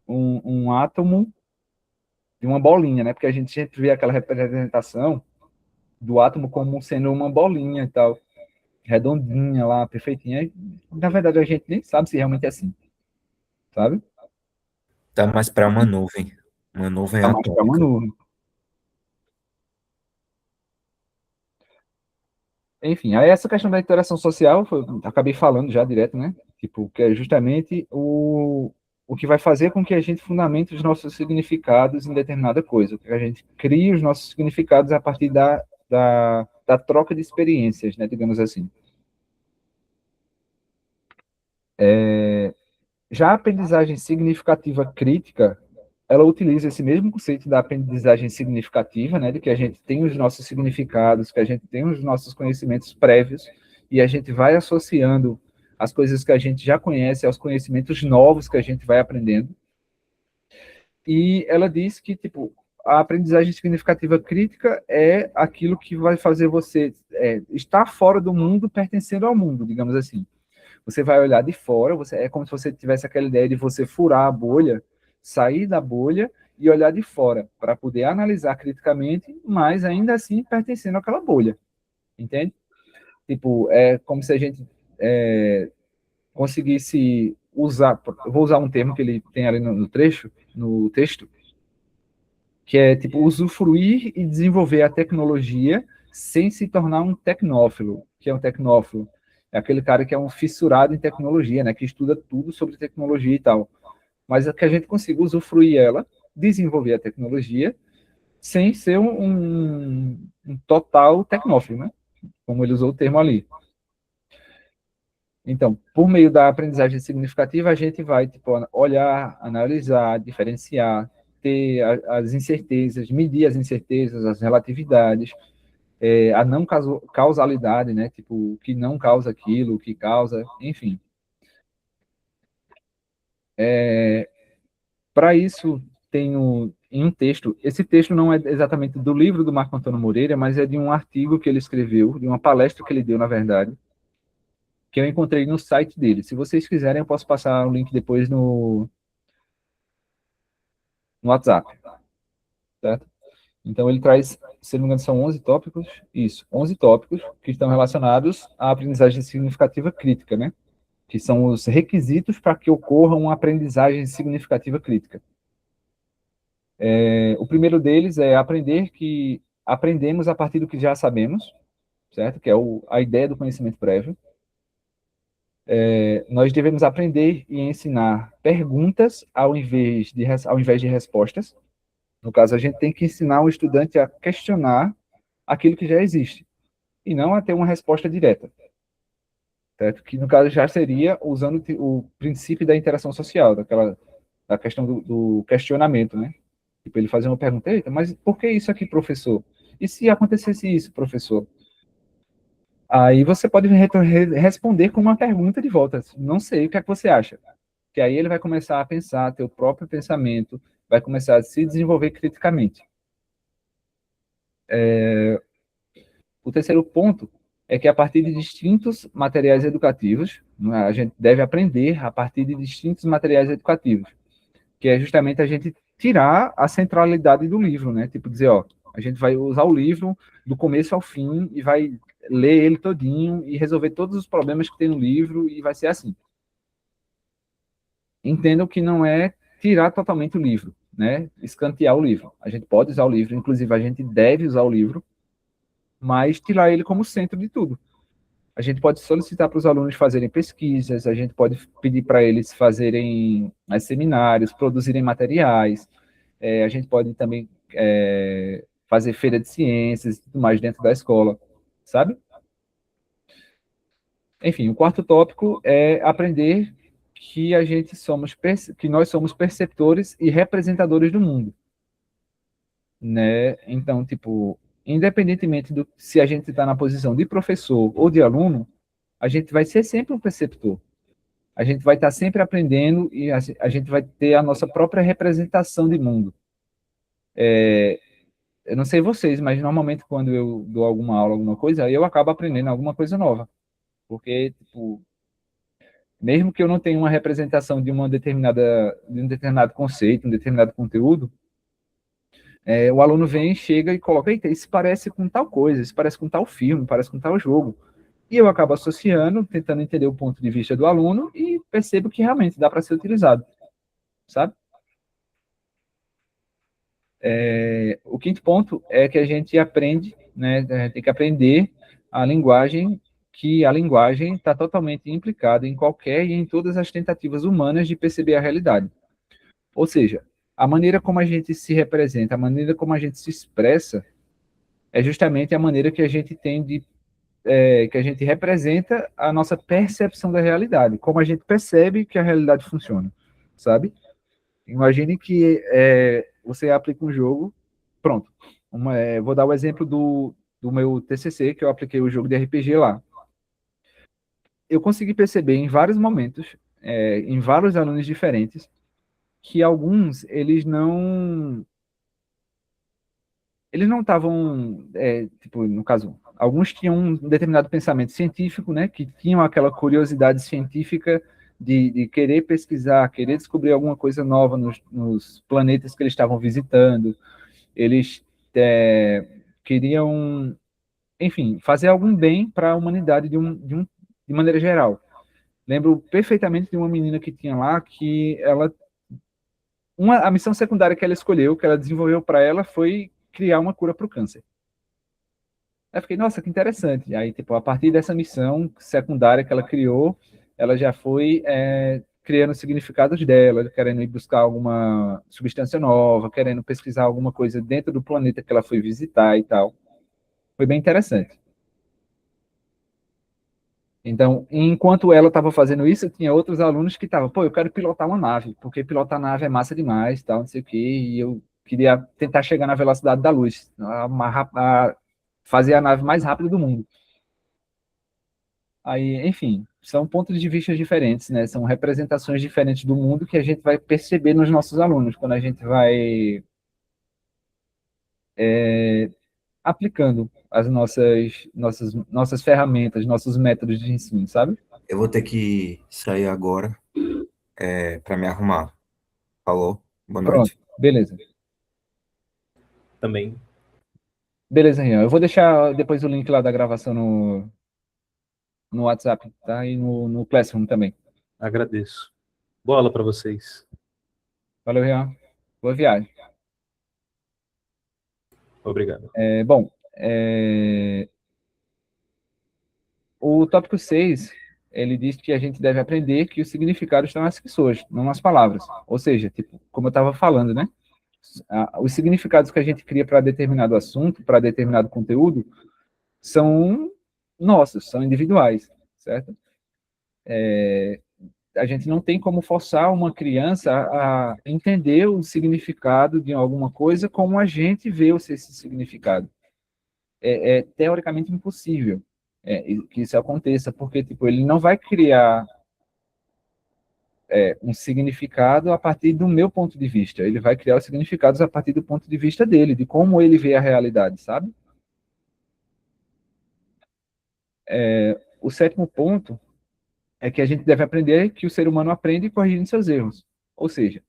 um átomo de uma bolinha, né? Porque a gente sempre vê aquela representação do átomo como sendo uma bolinha e tal, redondinha lá, perfeitinha. E, na verdade, a gente nem sabe se realmente é assim, sabe? Tá mais para uma nuvem Tá mais para uma atômica. nuvem. Enfim, aí essa questão da interação social, acabei falando já direto, né? Tipo, que é justamente o que vai fazer com que a gente fundamente os nossos significados em determinada coisa, que a gente crie os nossos significados a partir da troca de experiências, né? Digamos assim. Já a aprendizagem significativa crítica, ela utiliza esse mesmo conceito da aprendizagem significativa, né, de que a gente tem os nossos significados, que a gente tem os nossos conhecimentos prévios, e a gente vai associando as coisas que a gente já conhece aos conhecimentos novos que a gente vai aprendendo. E ela diz que, tipo, a aprendizagem significativa crítica é aquilo que vai fazer você estar fora do mundo, pertencendo ao mundo, digamos assim. Você vai olhar de fora, é como se você tivesse aquela ideia de você furar a bolha, sair da bolha e olhar de fora, para poder analisar criticamente, mas ainda assim pertencendo àquela bolha, entende? Tipo, é como se a gente conseguisse usar, vou usar um termo que ele tem ali no texto, que é tipo usufruir e desenvolver a tecnologia sem se tornar um tecnófilo. Que é um tecnófilo? É aquele cara que é um fissurado em tecnologia, né, que estuda tudo sobre tecnologia e tal. Mas é que a gente consiga usufruir ela, desenvolver a tecnologia, sem ser um total tecnófilo, né? Como ele usou o termo ali. Então, por meio da aprendizagem significativa, a gente vai tipo, olhar, analisar, diferenciar, ter as incertezas, medir as incertezas, as relatividades, a não causalidade, né? Tipo, o que não causa aquilo, o que causa, enfim. Para isso, tenho em um texto, esse texto não é exatamente do livro do Marco Antônio Moreira, mas é de um artigo que ele escreveu, de uma palestra que ele deu, na verdade, que eu encontrei no site dele. Se vocês quiserem, eu posso passar o link depois no WhatsApp, certo? Então, ele traz, se não me engano, são 11 tópicos, isso, 11 tópicos que estão relacionados à aprendizagem significativa crítica, né? Que são os requisitos para que ocorra uma aprendizagem significativa crítica. O primeiro deles é aprender que aprendemos a partir do que já sabemos, certo? Que é a ideia do conhecimento prévio. Nós devemos aprender e ensinar perguntas ao invés de respostas. No caso, a gente tem que ensinar o estudante a questionar aquilo que já existe, e não a ter uma resposta direta, certo? Que, no caso, já seria usando o princípio da interação social, da questão do questionamento, né? Tipo, ele fazer uma pergunta, eita, mas por que isso aqui, professor? E se acontecesse isso, professor? Aí você pode responder com uma pergunta de volta. Não sei, o que é que você acha? Que aí ele vai começar a pensar, ter o próprio pensamento, vai começar a se desenvolver criticamente. O terceiro ponto é que a partir de distintos materiais educativos, né, a gente deve aprender a partir de distintos materiais educativos, que é justamente a gente tirar a centralidade do livro, né? Tipo dizer, ó, a gente vai usar o livro do começo ao fim e vai ler ele todinho e resolver todos os problemas que tem no livro e vai ser assim. Entendam que não é tirar totalmente o livro, né? Escantear o livro. A gente pode usar o livro, inclusive a gente deve usar o livro, mas tirar ele como centro de tudo. A gente pode solicitar para os alunos fazerem pesquisas, a gente pode pedir para eles fazerem seminários, produzirem materiais, a gente pode também fazer feira de ciências e tudo mais dentro da escola, sabe? Enfim, o quarto tópico é aprender que que nós somos perceptores e representadores do mundo, né? Então, tipo, independentemente do se a gente está na posição de professor ou de aluno, a gente vai ser sempre um perceptor. A gente vai estar sempre aprendendo e a gente vai ter a nossa própria representação de mundo. Eu não sei vocês, mas normalmente quando eu dou alguma aula, alguma coisa, eu acabo aprendendo alguma coisa nova. Porque, tipo, mesmo que eu não tenha uma representação de de um determinado conceito, um determinado conteúdo, o aluno vem, chega e coloca, eita, isso parece com tal coisa, isso parece com tal filme, parece com tal jogo. E eu acabo associando, tentando entender o ponto de vista do aluno e percebo que realmente dá para ser utilizado, sabe? O quinto ponto é que a gente aprende, né, a gente tem que aprender a linguagem, que a linguagem está totalmente implicada em qualquer e em todas as tentativas humanas de perceber a realidade. Ou seja, a maneira como a gente se representa, a maneira como a gente se expressa, é justamente a maneira que a gente tem que a gente representa a nossa percepção da realidade, como a gente percebe que a realidade funciona, sabe? Imagine que você aplica um jogo, pronto. Vou dar o exemplo do meu TCC, que eu apliquei o jogo de RPG lá. Eu consegui perceber em vários momentos, em vários alunos diferentes, que alguns, eles não estavam, tipo, no caso, alguns tinham um determinado pensamento científico, né, que tinham aquela curiosidade científica de querer pesquisar, querer descobrir alguma coisa nova nos planetas que eles estavam visitando. Eles queriam, enfim, fazer algum bem para a humanidade de maneira geral. Lembro perfeitamente de uma menina que tinha lá que a missão secundária que ela escolheu, que ela desenvolveu para ela, foi criar uma cura para o câncer. Aí eu fiquei, nossa, que interessante. Aí, tipo, a partir dessa missão secundária que ela criou, ela já foi criando os significados dela, querendo ir buscar alguma substância nova, querendo pesquisar alguma coisa dentro do planeta que ela foi visitar e tal. Foi bem interessante. Então, enquanto ela estava fazendo isso, tinha outros alunos que estavam, pô, eu quero pilotar uma nave, porque pilotar nave é massa demais, tal, não sei o quê, e eu queria tentar chegar na velocidade da luz, fazer a nave mais rápida do mundo. Aí, enfim, são pontos de vista diferentes, né? São representações diferentes do mundo que a gente vai perceber nos nossos alunos, quando a gente vai aplicando as nossas ferramentas, nossos métodos de ensino, sabe? Eu vou ter que sair agora para me arrumar. Falou? Boa Pronto, noite. beleza. Também Beleza, Rian. Eu vou deixar depois o link lá da gravação no WhatsApp, tá? E no Classroom também. agradeço. Boa aula para vocês. Valeu, Rian. Boa viagem. Obrigado. Bom, o tópico 6, ele diz que a gente deve aprender que o significado está nas pessoas, não nas palavras. Ou seja, tipo, como eu estava falando, né? Os significados que a gente cria para determinado assunto, para determinado conteúdo, são nossos, são individuais, certo? a gente não tem como forçar uma criança a entender o significado de alguma coisa como a gente vê esse significado. É teoricamente impossível que isso aconteça, porque tipo, ele não vai criar um significado a partir do meu ponto de vista, ele vai criar os significados a partir do ponto de vista dele, de como ele vê a realidade, sabe? O sétimo ponto é que a gente deve aprender que o ser humano aprende corrigindo seus erros. Ou seja,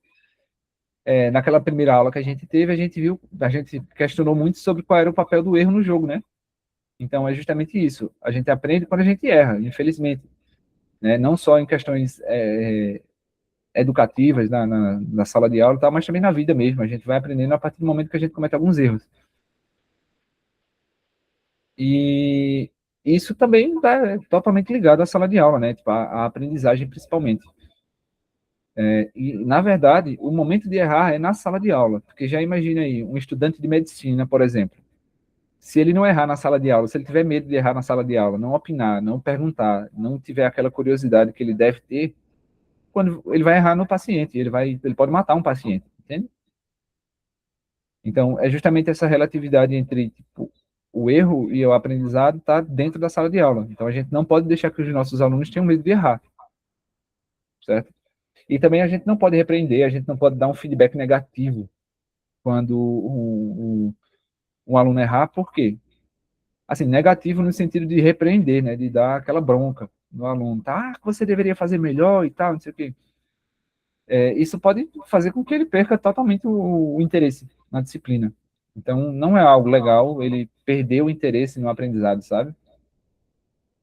naquela primeira aula que a gente teve, a gente questionou muito sobre qual era o papel do erro no jogo, né? Então, é justamente isso. A gente aprende quando a gente erra, infelizmente. Né? Não só em questões educativas, na sala de aula e tal, mas também na vida mesmo. A gente vai aprendendo a partir do momento que a gente comete alguns erros. E isso também está totalmente ligado à sala de aula, né? Tipo, a aprendizagem, principalmente. E, na verdade, o momento de errar é na sala de aula, porque já imagina aí, um estudante de medicina, por exemplo, se ele não errar na sala de aula, se ele tiver medo de errar na sala de aula, não opinar, não perguntar, não tiver aquela curiosidade que ele deve ter, quando ele vai errar no paciente, ele pode matar um paciente, entende? Então, é justamente essa relatividade entre tipo, o erro e o aprendizado está dentro da sala de aula. Então, a gente não pode deixar que os nossos alunos tenham medo de errar, certo? E também a gente não pode repreender, a gente não pode dar um feedback negativo quando um aluno errar, por quê? Assim, negativo no sentido de repreender, né, de dar aquela bronca no aluno, tá? Ah, você deveria fazer melhor e tal, não sei o quê. Isso pode fazer com que ele perca totalmente o interesse na disciplina. Então, não é algo legal ele perder o interesse no aprendizado, sabe?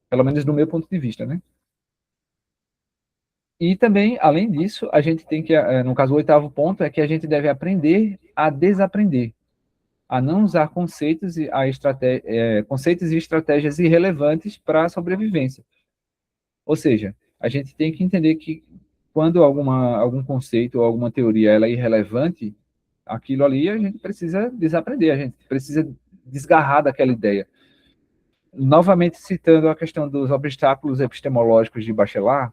Pelo menos do meu ponto de vista, né? E também, além disso, a gente tem que, no caso, o oitavo ponto é que a gente deve aprender a desaprender, a não usar conceitos e estratégias irrelevantes para a sobrevivência. Ou seja, a gente tem que entender que quando algum conceito ou alguma teoria ela é irrelevante, aquilo ali a gente precisa desaprender, a gente precisa desgarrar daquela ideia. Novamente citando a questão dos obstáculos epistemológicos de Bachelard,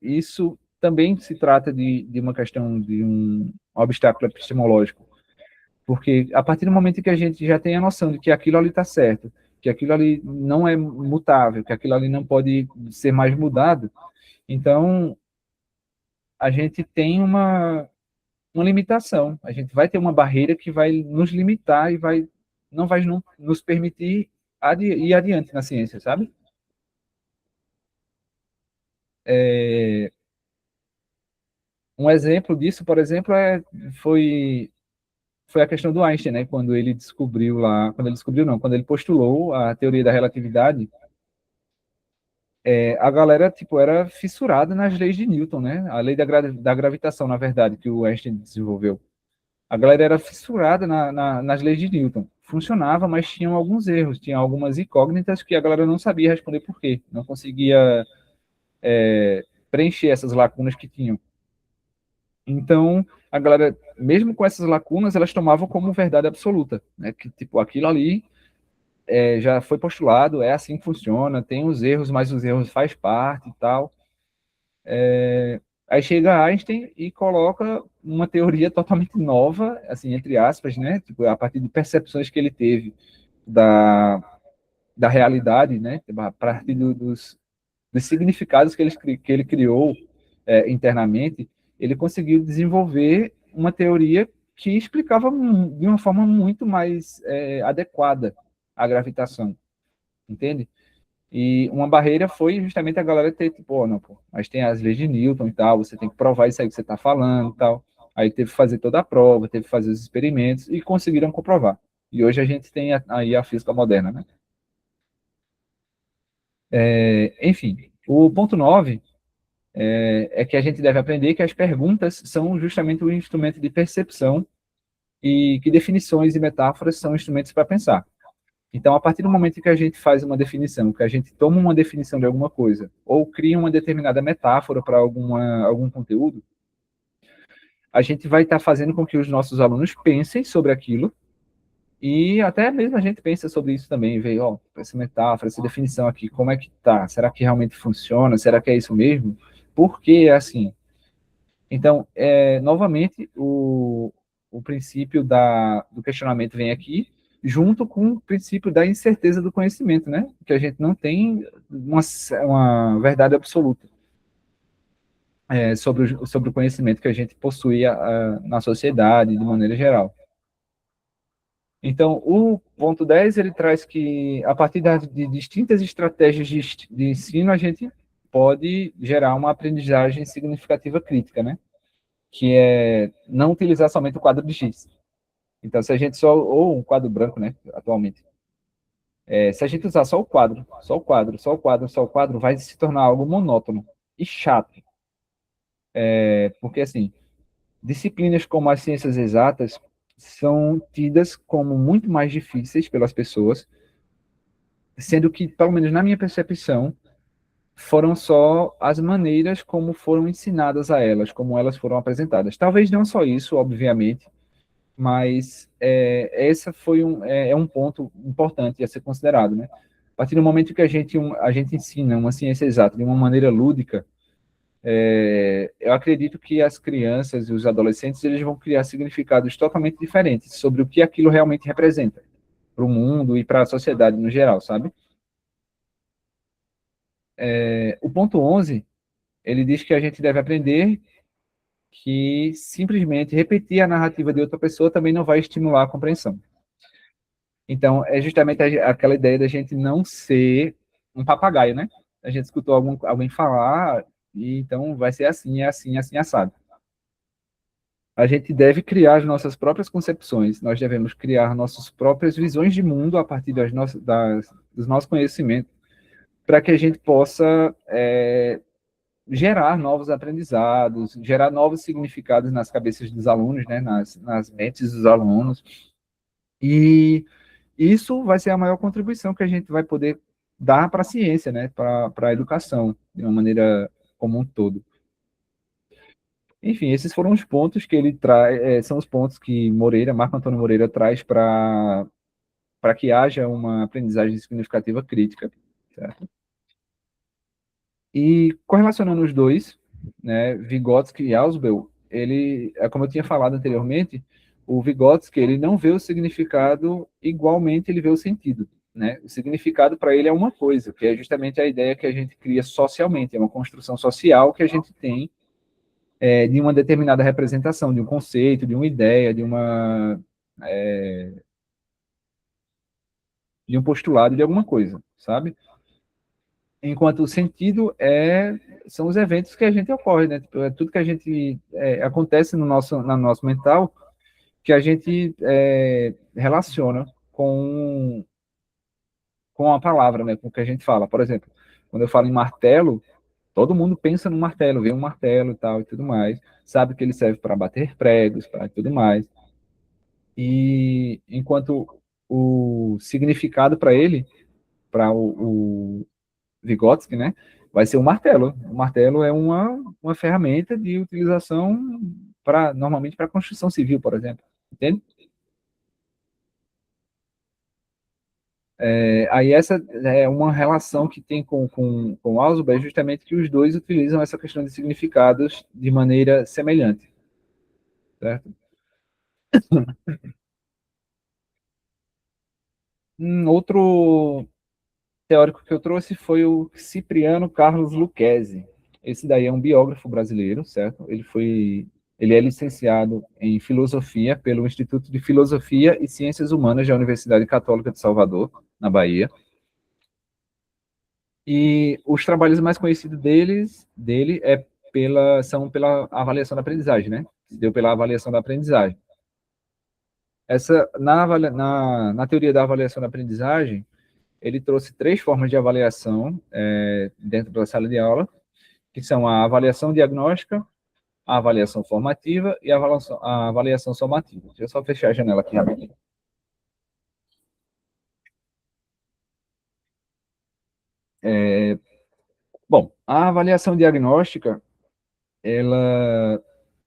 isso também se trata de uma questão de um obstáculo epistemológico, porque a partir do momento que a gente já tem a noção de que aquilo ali está certo, que aquilo ali não é mutável, que aquilo ali não pode ser mais mudado, então a gente tem uma limitação, a gente vai ter uma barreira que vai nos limitar e não vai nos permitir ir adiante na ciência, sabe? Um exemplo disso, por exemplo, foi a questão do Einstein, né? Quando ele quando ele postulou a teoria da relatividade, a galera, tipo, era fissurada nas leis de Newton, né? A lei da gravitação, na verdade, que o Einstein desenvolveu. A galera era fissurada nas leis de Newton. Funcionava, mas tinham alguns erros, tinha algumas incógnitas que a galera não sabia responder por quê, não conseguia preencher essas lacunas que tinham. Então, a galera, mesmo com essas lacunas, elas tomavam como verdade absoluta, né? Que, tipo, aquilo ali já foi postulado, é assim que funciona, tem os erros, mas os erros faz parte e tal. Aí chega Einstein e coloca uma teoria totalmente nova, assim, entre aspas, né? Tipo, a partir de percepções que ele teve da realidade, né? A partir dos significados que ele criou internamente, ele conseguiu desenvolver uma teoria que explicava de uma forma muito mais adequada a gravitação, entende? E uma barreira foi justamente a galera ter, tipo, não, pô, mas tem as leis de Newton e tal, você tem que provar isso aí que você está falando e tal. Aí teve que fazer toda a prova, teve que fazer os experimentos e conseguiram comprovar. E hoje a gente tem aí a física moderna, né? Enfim, o ponto 9 é que a gente deve aprender que as perguntas são justamente o instrumento de percepção e que definições e metáforas são instrumentos para pensar. Então, a partir do momento que a gente faz uma definição, que a gente toma uma definição de alguma coisa, ou cria uma determinada metáfora para algum conteúdo, a gente vai estar fazendo com que os nossos alunos pensem sobre aquilo E até mesmo a gente pensa sobre isso também, vê, ó, essa metáfora, essa definição aqui, como é que tá? Será que realmente funciona? Será que é isso mesmo? Por que é assim? Então, novamente, o princípio do questionamento vem aqui, junto com o princípio da incerteza do conhecimento, né? Que a gente não tem uma verdade absoluta sobre o conhecimento que a gente possui na sociedade, de maneira geral. Então, o ponto 10 ele traz que, a partir de distintas estratégias de ensino, a gente pode gerar uma aprendizagem significativa crítica, né? Que é não utilizar somente o quadro de giz. Então, se a gente ou um quadro branco, né, atualmente, se a gente usar só o quadro, só o quadro, só o quadro, só o quadro, vai se tornar algo monótono e chato. Porque, assim, disciplinas como as ciências exatas são tidas como muito mais difíceis pelas pessoas, sendo que, pelo menos na minha percepção, foram só as maneiras como foram ensinadas a elas, como elas foram apresentadas. Talvez não só isso, obviamente, mas essa foi um ponto importante a ser considerado, né? A partir do momento que a gente ensina uma ciência exata de uma maneira lúdica, eu acredito que as crianças e os adolescentes eles vão criar significados totalmente diferentes sobre o que aquilo realmente representa para o mundo e para a sociedade no geral, sabe? O ponto 11, ele diz que a gente deve aprender que simplesmente repetir a narrativa de outra pessoa também não vai estimular a compreensão. Então, é justamente aquela ideia da gente não ser um papagaio, né? A gente escutou alguém falar, e então vai ser assim, é assim, é assim, assado. A gente deve criar as nossas próprias concepções, nós devemos criar nossas próprias visões de mundo a partir dos nossos conhecimentos, para que a gente possa gerar novos aprendizados, gerar novos significados nas cabeças dos alunos, né? Nas mentes dos alunos. E isso vai ser a maior contribuição que a gente vai poder dar para a ciência, né, para a educação, de uma maneira como um todo. Enfim, esses foram os pontos que ele traz, são os pontos que Marco Antônio Moreira traz para que haja uma aprendizagem significativa crítica, certo? E correlacionando os dois, né, Vygotsky e Ausubel, como eu tinha falado anteriormente, o Vygotsky, ele não vê o significado igualmente, ele vê o sentido, né? O significado para ele é uma coisa, que é justamente a ideia que a gente cria socialmente, é uma construção social que a gente tem de uma determinada representação, de um conceito, de uma ideia, de um postulado, de alguma coisa, sabe? Enquanto o sentido são os eventos que a gente ocorre, né? Tipo, é tudo que a gente acontece no nosso mental que a gente relaciona com a palavra, né? Com o que a gente fala. Por exemplo, quando eu falo em martelo, todo mundo pensa no martelo, vê um martelo e tal e tudo mais, sabe que ele serve para bater pregos, para tudo mais. E enquanto o significado para ele, para o Vygotsky, né? Vai ser o martelo. O martelo é uma ferramenta de utilização normalmente para construção civil, por exemplo. Entende? Aí essa é uma relação que tem com Ausubel, é justamente que os dois utilizam essa questão de significados de maneira semelhante. Certo? Outro teórico que eu trouxe foi o Cipriano Carlos Lucchesi. Esse daí é um biógrafo brasileiro, certo? Ele é licenciado em filosofia pelo Instituto de Filosofia e Ciências Humanas da Universidade Católica de Salvador, na Bahia. E os trabalhos mais conhecidos dele são pela avaliação da aprendizagem, né? Se deu pela avaliação da aprendizagem. Na teoria da avaliação da aprendizagem, ele trouxe 3 formas de avaliação dentro da sala de aula, que são a avaliação diagnóstica, a avaliação formativa e a avaliação somativa. Deixa eu só fechar a janela aqui rapidinho. Bom, a avaliação diagnóstica, ela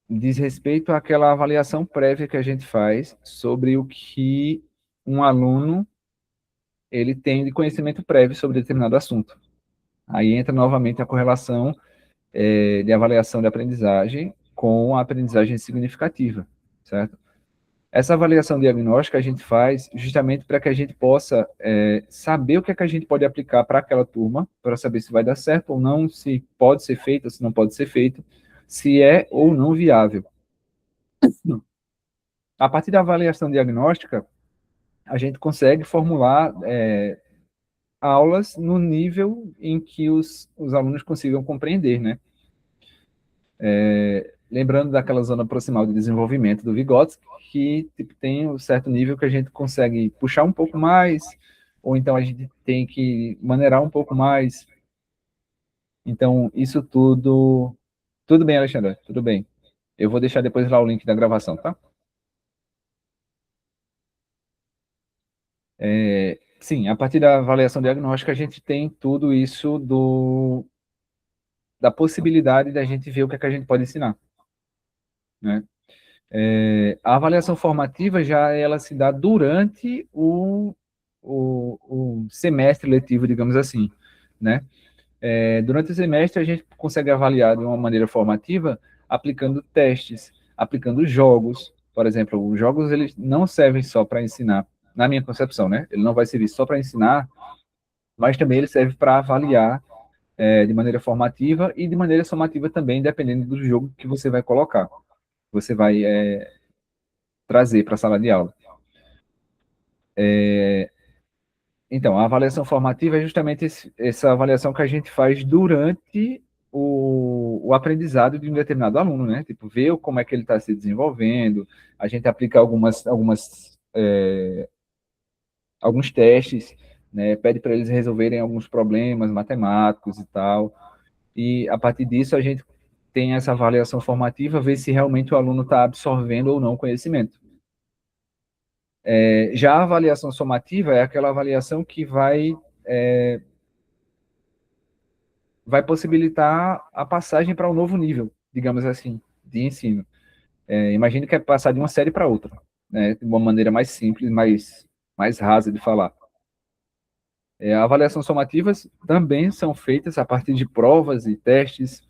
diz respeito àquela avaliação prévia que a gente faz sobre o que um aluno ele tem de conhecimento prévio sobre determinado assunto. Aí entra novamente a correlação de avaliação de aprendizagem com a aprendizagem significativa, certo? Essa avaliação diagnóstica a gente faz justamente para que a gente possa saber o que é que a gente pode aplicar para aquela turma, para saber se vai dar certo ou não, se pode ser feito, se não pode ser feito, se é ou não viável. A partir da avaliação diagnóstica, a gente consegue formular aulas no nível em que os alunos consigam compreender, né? Lembrando daquela zona proximal de desenvolvimento do Vygotsky, que tipo, tem um certo nível que a gente consegue puxar um pouco mais, ou então a gente tem que maneirar um pouco mais. Então, isso tudo... Tudo bem, Alexandre? Tudo bem. Eu vou deixar depois lá o link da gravação, tá? Sim, a partir da avaliação diagnóstica, a gente tem tudo isso da possibilidade da gente ver o que é que a gente pode ensinar, né? A avaliação formativa já ela se dá durante o semestre letivo, digamos assim, né? Durante o semestre, a gente consegue avaliar de uma maneira formativa aplicando testes, aplicando jogos. Por exemplo, os jogos eles não servem só para ensinar, na minha concepção, né? Ele não vai servir só para ensinar, mas também ele serve para avaliar de maneira formativa e de maneira somativa também, dependendo do jogo que você vai colocar. Você vai trazer para a sala de aula. Então, a avaliação formativa é justamente essa avaliação que a gente faz durante o aprendizado de um determinado aluno, né? Tipo, ver como é que ele está se desenvolvendo, a gente aplica alguns testes, né? Pede para eles resolverem alguns problemas matemáticos e tal, e a partir disso a gente tem essa avaliação formativa, ver se realmente o aluno está absorvendo ou não o conhecimento. Já a avaliação somativa é aquela avaliação que vai possibilitar a passagem para um novo nível, digamos assim, de ensino. Imagine que é passar de uma série para outra, né, de uma maneira mais simples, mais rasa de falar. Avaliações somativas também são feitas a partir de provas e testes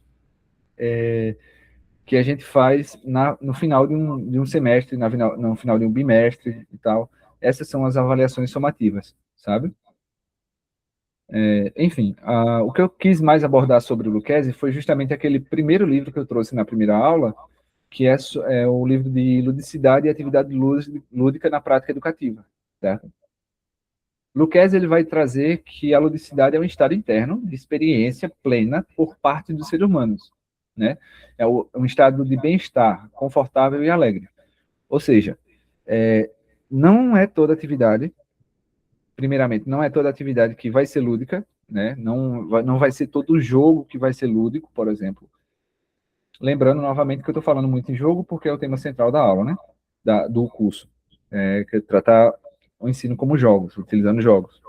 que a gente faz no final de um semestre, no final de um bimestre e tal. Essas são as avaliações somativas, sabe? Enfim, o que eu quis mais abordar sobre o Lucchesi foi justamente aquele primeiro livro que eu trouxe na primeira aula, que é o livro de Ludicidade e Atividade Lúdica na Prática Educativa, certo? Lucchesi ele vai trazer que a ludicidade é um estado interno de experiência plena por parte dos seres humanos, né? É um estado de bem-estar, confortável e alegre. Ou seja, não é toda atividade, primeiramente, não é toda atividade que vai ser lúdica, né? Não vai ser todo jogo que vai ser lúdico, por exemplo. Lembrando novamente que eu estou falando muito em jogo porque é o tema central da aula, né? Do curso, que é tratar o ensino como jogos, utilizando jogos.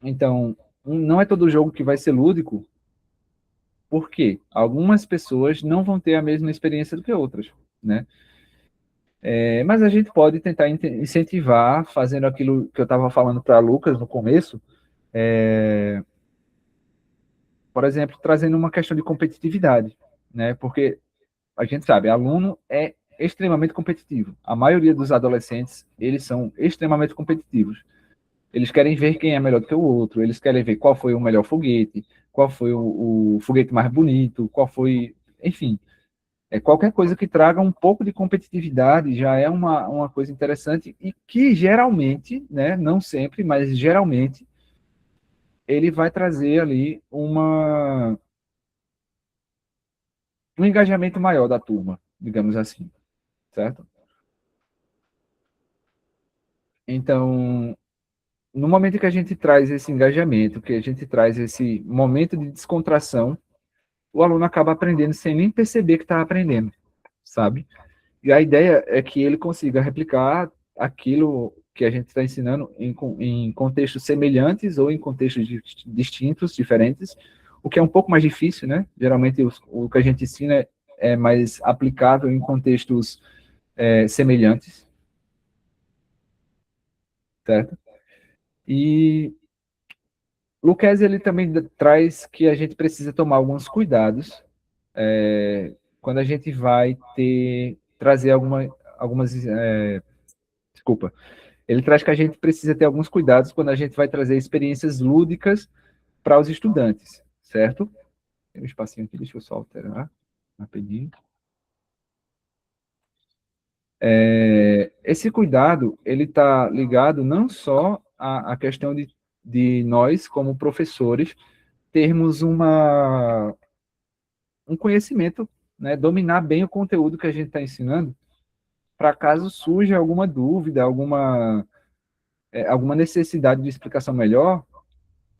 Então, não é todo jogo que vai ser lúdico, porque algumas pessoas não vão ter a mesma experiência do que outras, né? Mas a gente pode tentar incentivar, fazendo aquilo que eu estava falando para Lucas no começo, por exemplo, trazendo uma questão de competitividade, né? Porque a gente sabe, aluno é extremamente competitivo. A maioria dos adolescentes, eles são extremamente competitivos. Eles querem ver quem é melhor do que o outro, eles querem ver qual foi o melhor foguete, qual foi o foguete mais bonito, qual foi... Enfim, qualquer coisa que traga um pouco de competitividade já é uma coisa interessante e que geralmente, né, não sempre, mas geralmente, ele vai trazer ali um engajamento maior da turma, digamos assim, certo? Então, no momento que a gente traz esse engajamento, que a gente traz esse momento de descontração, o aluno acaba aprendendo sem nem perceber que está aprendendo, sabe? E a ideia é que ele consiga replicar aquilo que a gente está ensinando em contextos semelhantes ou em contextos distintos, diferentes, o que é um pouco mais difícil, né? Geralmente o que a gente ensina é mais aplicável em contextos semelhantes. certo? E Lucchesi, ele também traz que a gente precisa tomar alguns cuidados quando a gente vai trazer algumas, desculpa, ele traz que a gente precisa ter alguns cuidados quando a gente vai trazer experiências lúdicas para os estudantes, certo? Tem um espacinho aqui, deixa eu só alterar rapidinho. Esse cuidado, ele está ligado não só à questão de nós, como professores, termos um conhecimento, né, dominar bem o conteúdo que a gente está ensinando, para caso surja alguma dúvida, alguma necessidade de explicação melhor,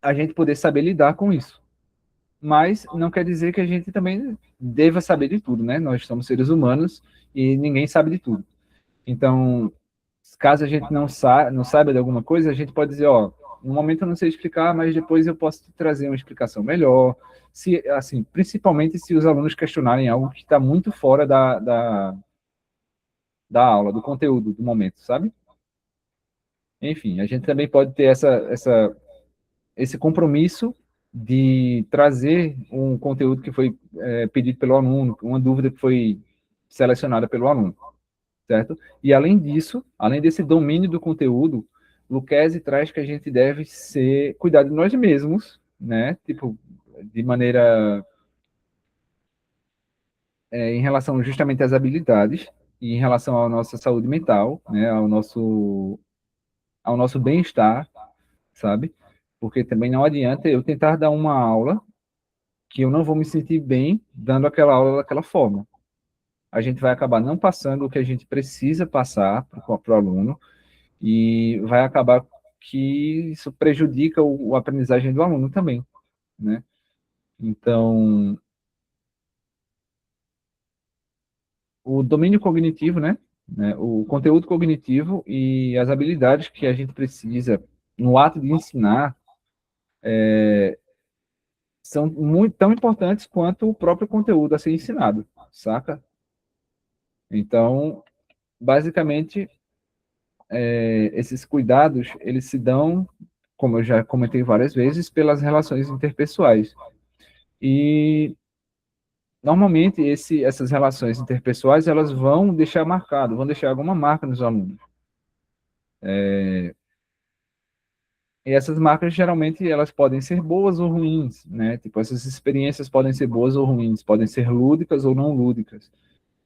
a gente poder saber lidar com isso. Mas não quer dizer que a gente também deva saber de tudo, né? Nós somos seres humanos e ninguém sabe de tudo. Então, caso a gente não saiba de alguma coisa, a gente pode dizer, ó, no momento eu não sei explicar, mas depois eu posso te trazer uma explicação melhor. Se, assim, principalmente se os alunos questionarem algo que está muito fora da aula, do conteúdo do momento, sabe? Enfim, a gente também pode ter esse compromisso de trazer um conteúdo que foi pedido pelo aluno, uma dúvida que foi selecionada pelo aluno, certo? E além disso, além desse domínio do conteúdo, Lucchesi traz que a gente deve cuidar de nós mesmos, né? Tipo, de maneira em relação justamente às habilidades e em relação à nossa saúde mental, né? Ao nosso bem-estar, sabe? Porque também não adianta eu tentar dar uma aula que eu não vou me sentir bem dando aquela aula daquela forma. A gente vai acabar não passando o que a gente precisa passar para o aluno e vai acabar que isso prejudica a aprendizagem do aluno também, né? Então, o domínio cognitivo, né, o conteúdo cognitivo e as habilidades que a gente precisa no ato de ensinar são muito tão importantes quanto o próprio conteúdo a ser ensinado, saca? Então, basicamente, esses cuidados, eles se dão, como eu já comentei várias vezes, pelas relações interpessoais. E, normalmente, essas relações interpessoais, elas vão deixar marcado, vão deixar alguma marca nos alunos. E essas marcas, geralmente, elas podem ser boas ou ruins, né? Tipo, essas experiências podem ser boas ou ruins, podem ser lúdicas ou não lúdicas.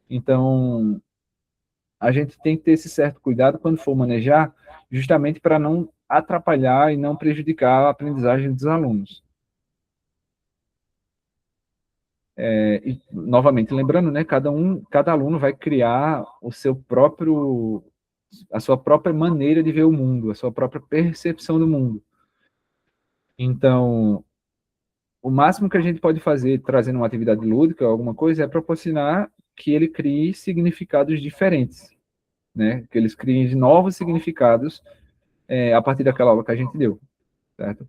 Então, a gente tem que ter esse certo cuidado quando for manejar, justamente para não atrapalhar e não prejudicar a aprendizagem dos alunos. E, novamente, lembrando, né, cada aluno vai criar a sua própria maneira de ver o mundo, a sua própria percepção do mundo. Então, o máximo que a gente pode fazer trazendo uma atividade lúdica, alguma coisa, é proporcionar que ele crie significados diferentes, né? Que eles criem novos significados a partir daquela aula que a gente deu, certo?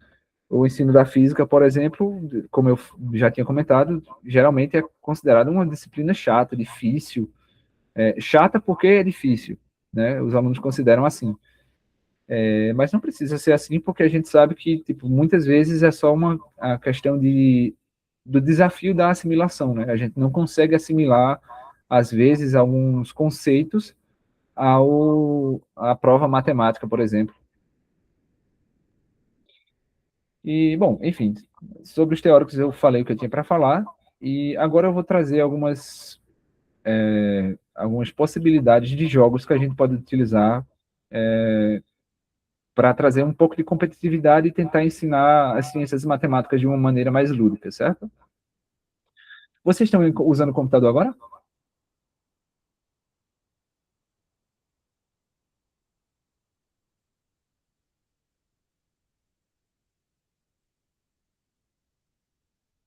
O ensino da física, por exemplo, como eu já tinha comentado, geralmente é considerado uma disciplina chata, difícil. Chata porque é difícil, né? Os alunos consideram assim. Mas não precisa ser assim, porque a gente sabe que, tipo, muitas vezes é só a questão do desafio da assimilação, né? A gente não consegue assimilar, às vezes, alguns conceitos à prova matemática, por exemplo. E, bom, enfim, sobre os teóricos eu falei o que eu tinha para falar, e agora eu vou trazer algumas possibilidades de jogos que a gente pode utilizar para trazer um pouco de competitividade e tentar ensinar as ciências e matemáticas de uma maneira mais lúdica, certo? Vocês estão usando o computador agora?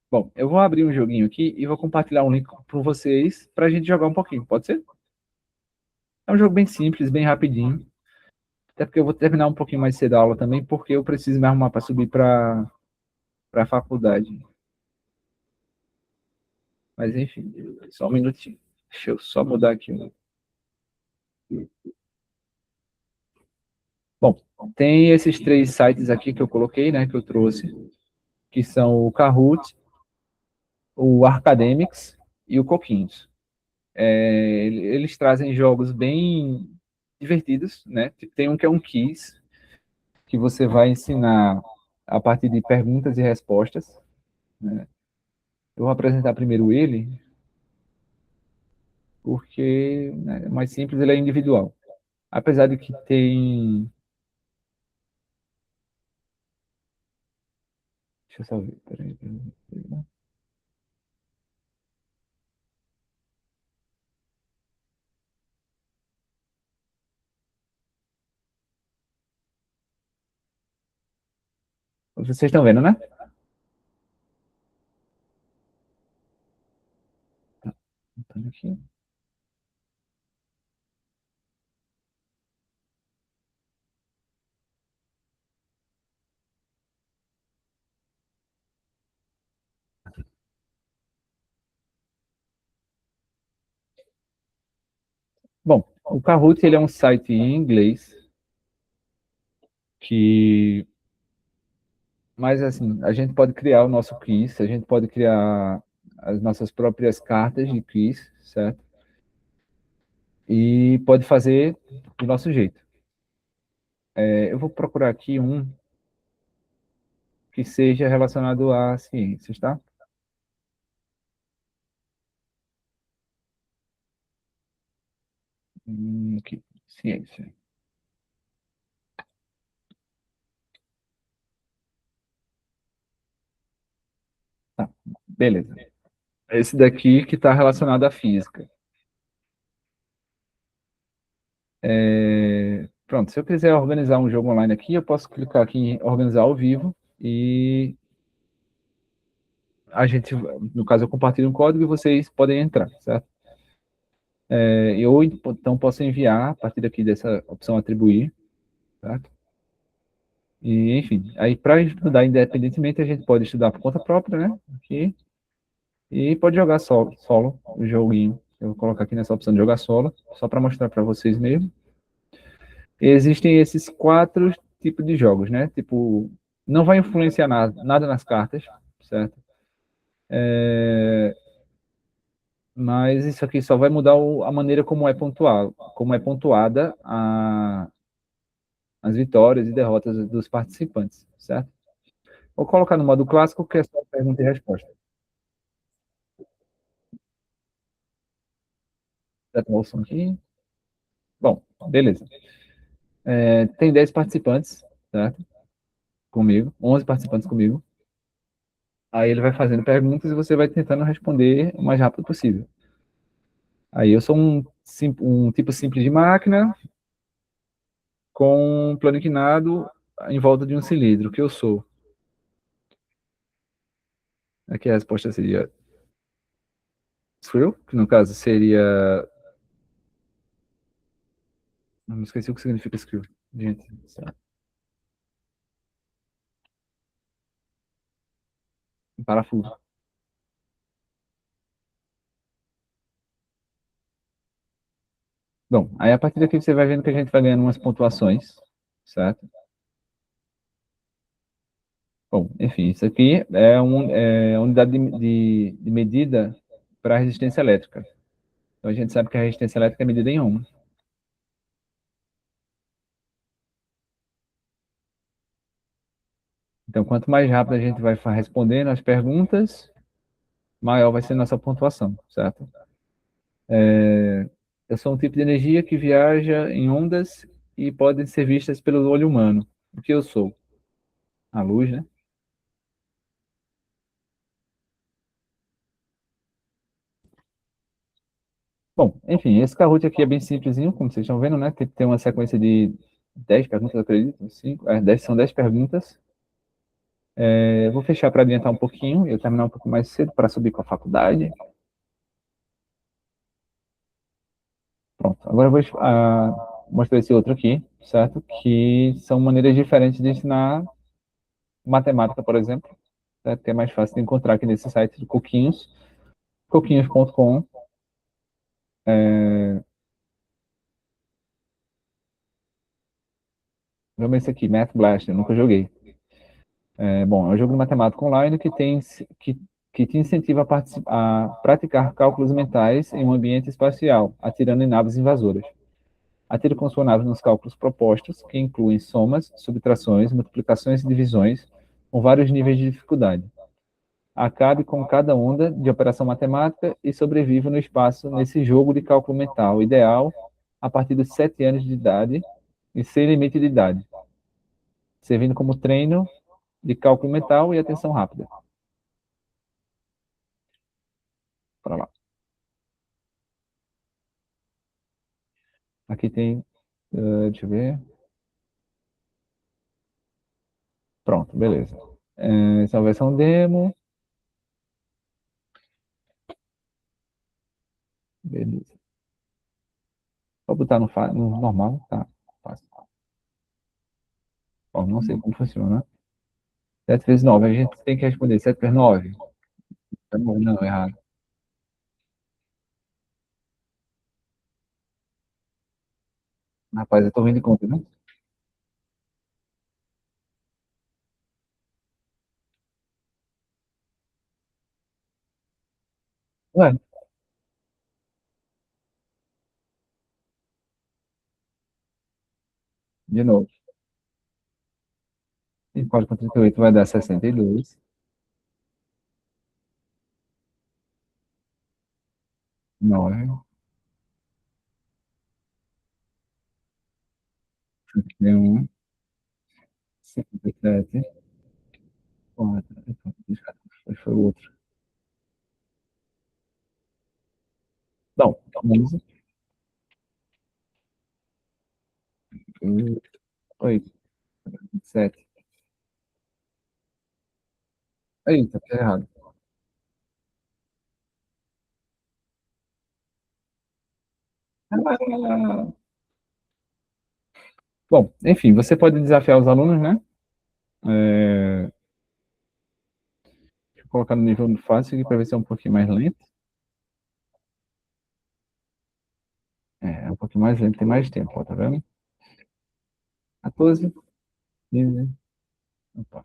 Bom, eu vou abrir um joguinho aqui e vou compartilhar um link com vocês para a gente jogar um pouquinho, pode ser? É um jogo bem simples, bem rapidinho. Até porque eu vou terminar um pouquinho mais cedo a aula também, porque eu preciso me arrumar para subir para a faculdade. Mas enfim, só um minutinho. Deixa eu só mudar aqui. Bom, tem esses 3 sites aqui que eu coloquei, né, que eu trouxe, que são o Kahoot, o Arcademics e o Coquinhos. Eles trazem jogos bem divertidos, né? Tem um que é um quiz, que você vai ensinar a partir de perguntas e respostas, né? Eu vou apresentar primeiro ele, porque, né, é mais simples, ele é individual. Apesar de que tem... Deixa eu só ver, peraí. Vocês estão vendo, né? Tá, botando aqui. Bom, o Kahoot, ele é um site em inglês que... Mas, assim, a gente pode criar o nosso quiz, a gente pode criar as nossas próprias cartas de quiz, certo? E pode fazer do nosso jeito. Eu vou procurar aqui um que seja relacionado a ciências, tá? Aqui, ciência. Tá, beleza. Esse daqui que está relacionado à física. Pronto, se eu quiser organizar um jogo online aqui, eu posso clicar aqui em organizar ao vivo e a gente, no caso, eu compartilho um código e vocês podem entrar, certo? Eu, então, posso enviar a partir daqui dessa opção atribuir, certo? E, enfim, aí para estudar independentemente, a gente pode estudar por conta própria, né? Aqui, e pode jogar solo o joguinho. Eu vou colocar aqui nessa opção de jogar solo, só para mostrar para vocês mesmo. Existem esses 4 tipos de jogos, né? Tipo, não vai influenciar nada nas cartas, certo? Mas isso aqui só vai mudar a maneira como é pontuada as vitórias e derrotas dos participantes, certo? Vou colocar no modo clássico, que é só pergunta e resposta. Certo, moção aqui. Bom, beleza. Tem 10 participantes, certo? Comigo, 11 participantes comigo. Aí ele vai fazendo perguntas e você vai tentando responder o mais rápido possível. Aí eu sou um tipo simples de máquina com um plano inclinado em volta de um cilindro, que eu sou. Aqui a resposta seria Skrill, que no caso seria... Não esqueci o que significa Skrill. Gente, um parafuso. Bom, aí a partir daqui você vai vendo que a gente vai ganhando umas pontuações, certo? Bom, enfim, isso aqui é unidade de medida para resistência elétrica. Então a gente sabe que a resistência elétrica é medida em ohms. Então, quanto mais rápido a gente vai respondendo as perguntas, maior vai ser nossa pontuação, certo? Eu sou um tipo de energia que viaja em ondas e podem ser vistas pelo olho humano. O que eu sou? A luz, né? Bom, enfim, esse Kahoot aqui é bem simplesinho, como vocês estão vendo, né? Tem que ter uma sequência de 10 perguntas, eu acredito, 5, 10, são 10 perguntas. Eu vou fechar para adiantar um pouquinho, eu terminar um pouco mais cedo para subir com a faculdade. Pronto, agora eu vou mostrar esse outro aqui, certo? Que são maneiras diferentes de ensinar matemática, por exemplo, certo? Que é mais fácil de encontrar aqui nesse site do Coquinhos, coquinhos.com. Vamos esse aqui, Math Blast, eu nunca joguei. Bom, é um jogo de matemática online que te incentiva a praticar cálculos mentais em um ambiente espacial, atirando em naves invasoras. Atire com sua nave nos cálculos propostos, que incluem somas, subtrações, multiplicações e divisões, com vários níveis de dificuldade. Acabe com cada onda de operação matemática e sobreviva no espaço nesse jogo de cálculo mental, ideal a partir dos 7 anos de idade e sem limite de idade, servindo como treino de cálculo mental e atenção rápida. Para lá. Aqui tem, deixa eu ver. Pronto, beleza. Essa é a versão demo. Beleza. Vou botar no normal, tá? Fácil. Bom, não sei como funciona. 7 vezes 9, a gente tem que responder 7 vezes 9. Não, errado. Rapaz, eu tô ruim de conta, né? Ué, de novo. 24 com 38 vai dar 62. 9, 51, 57, 4. Foi o outro. Não, 11, 8, 7. Eita, tá errado. Ah, bom, enfim, você pode desafiar os alunos, né? Deixa eu colocar no nível fácil aqui para ver se é um pouquinho mais lento. É um pouquinho mais lento, tem mais tempo, ó, tá vendo? 14, 15. Opa.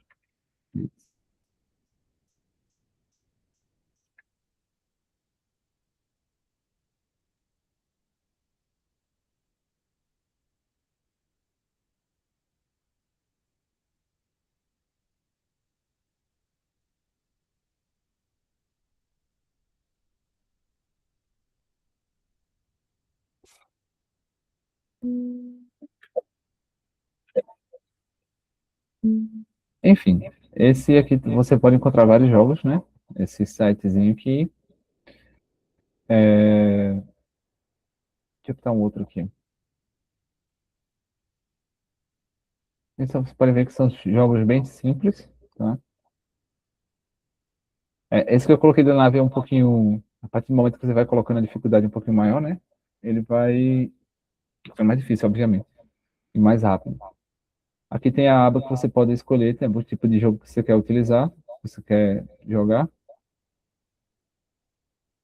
Enfim, esse aqui você pode encontrar vários jogos, né? Esse sitezinho aqui. Deixa eu botar um outro aqui. Então, você pode ver que são jogos bem simples, tá? Esse que eu coloquei da nave é um pouquinho. A partir do momento que você vai colocando a dificuldade um pouquinho maior, né? Ele vai ficar mais difícil, obviamente, e mais rápido. Aqui tem a aba que você pode escolher, tem o tipo de jogo que você quer utilizar, que você quer jogar.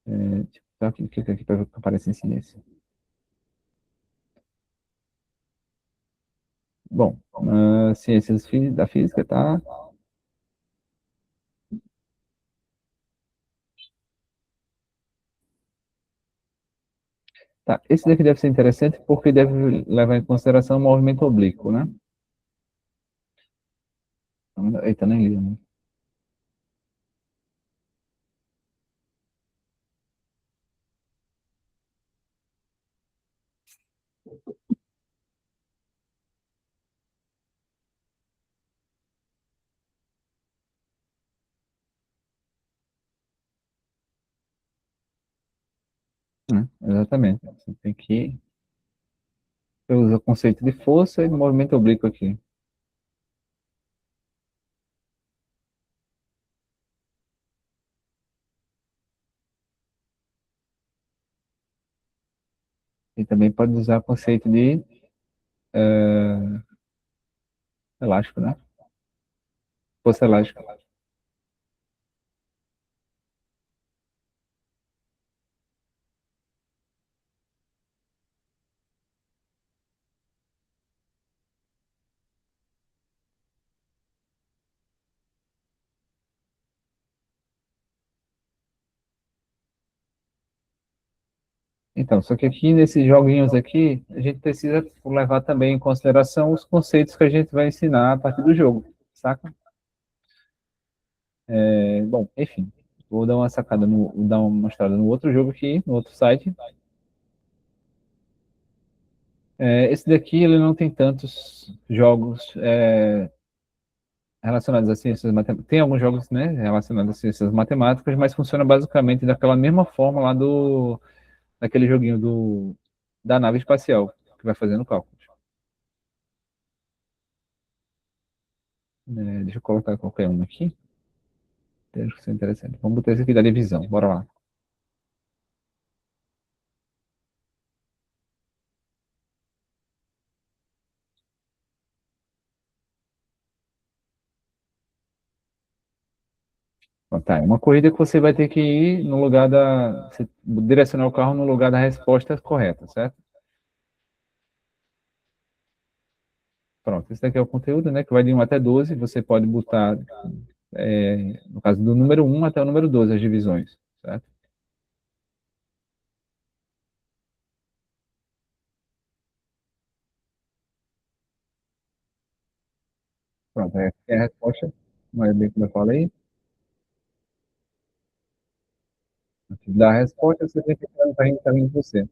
Deixa eu botar aqui, clica aqui para ver o que aparece em ciência. Bom, ciências da física, tá? Tá, esse daqui deve ser interessante porque deve levar em consideração o movimento oblíquo, né? Eita, nem li, né? Exatamente. Você tem que. Eu uso o conceito de força e de movimento oblíquo aqui. E também pode usar o conceito de elástico, né? Força elástica. Então, só que aqui nesses joguinhos aqui, a gente precisa levar também em consideração os conceitos que a gente vai ensinar a partir do jogo, saca? Bom, enfim, vou dar uma sacada, vou dar uma mostrada no outro jogo aqui, no outro site. Esse daqui, ele não tem tantos jogos relacionados a ciências matemáticas. Tem alguns jogos, né, relacionados a ciências matemáticas, mas funciona basicamente daquela mesma forma lá daquele joguinho da nave espacial, que vai fazendo cálculos. Deixa eu colocar qualquer um aqui. Acho que isso é interessante. Vamos botar esse aqui da divisão. Bora lá. Então, tá, é uma corrida que você vai ter que ir no lugar você direcionar o carro no lugar da resposta correta, certo? Pronto, esse daqui é o conteúdo, né? Que vai de 1 até 12. Você pode botar, no caso do número 1 até o número 12, as divisões, certo? Pronto, essa é a resposta. Não é bem como eu falei. Da resposta, você tem que entrar no carrinho que está vindo de você.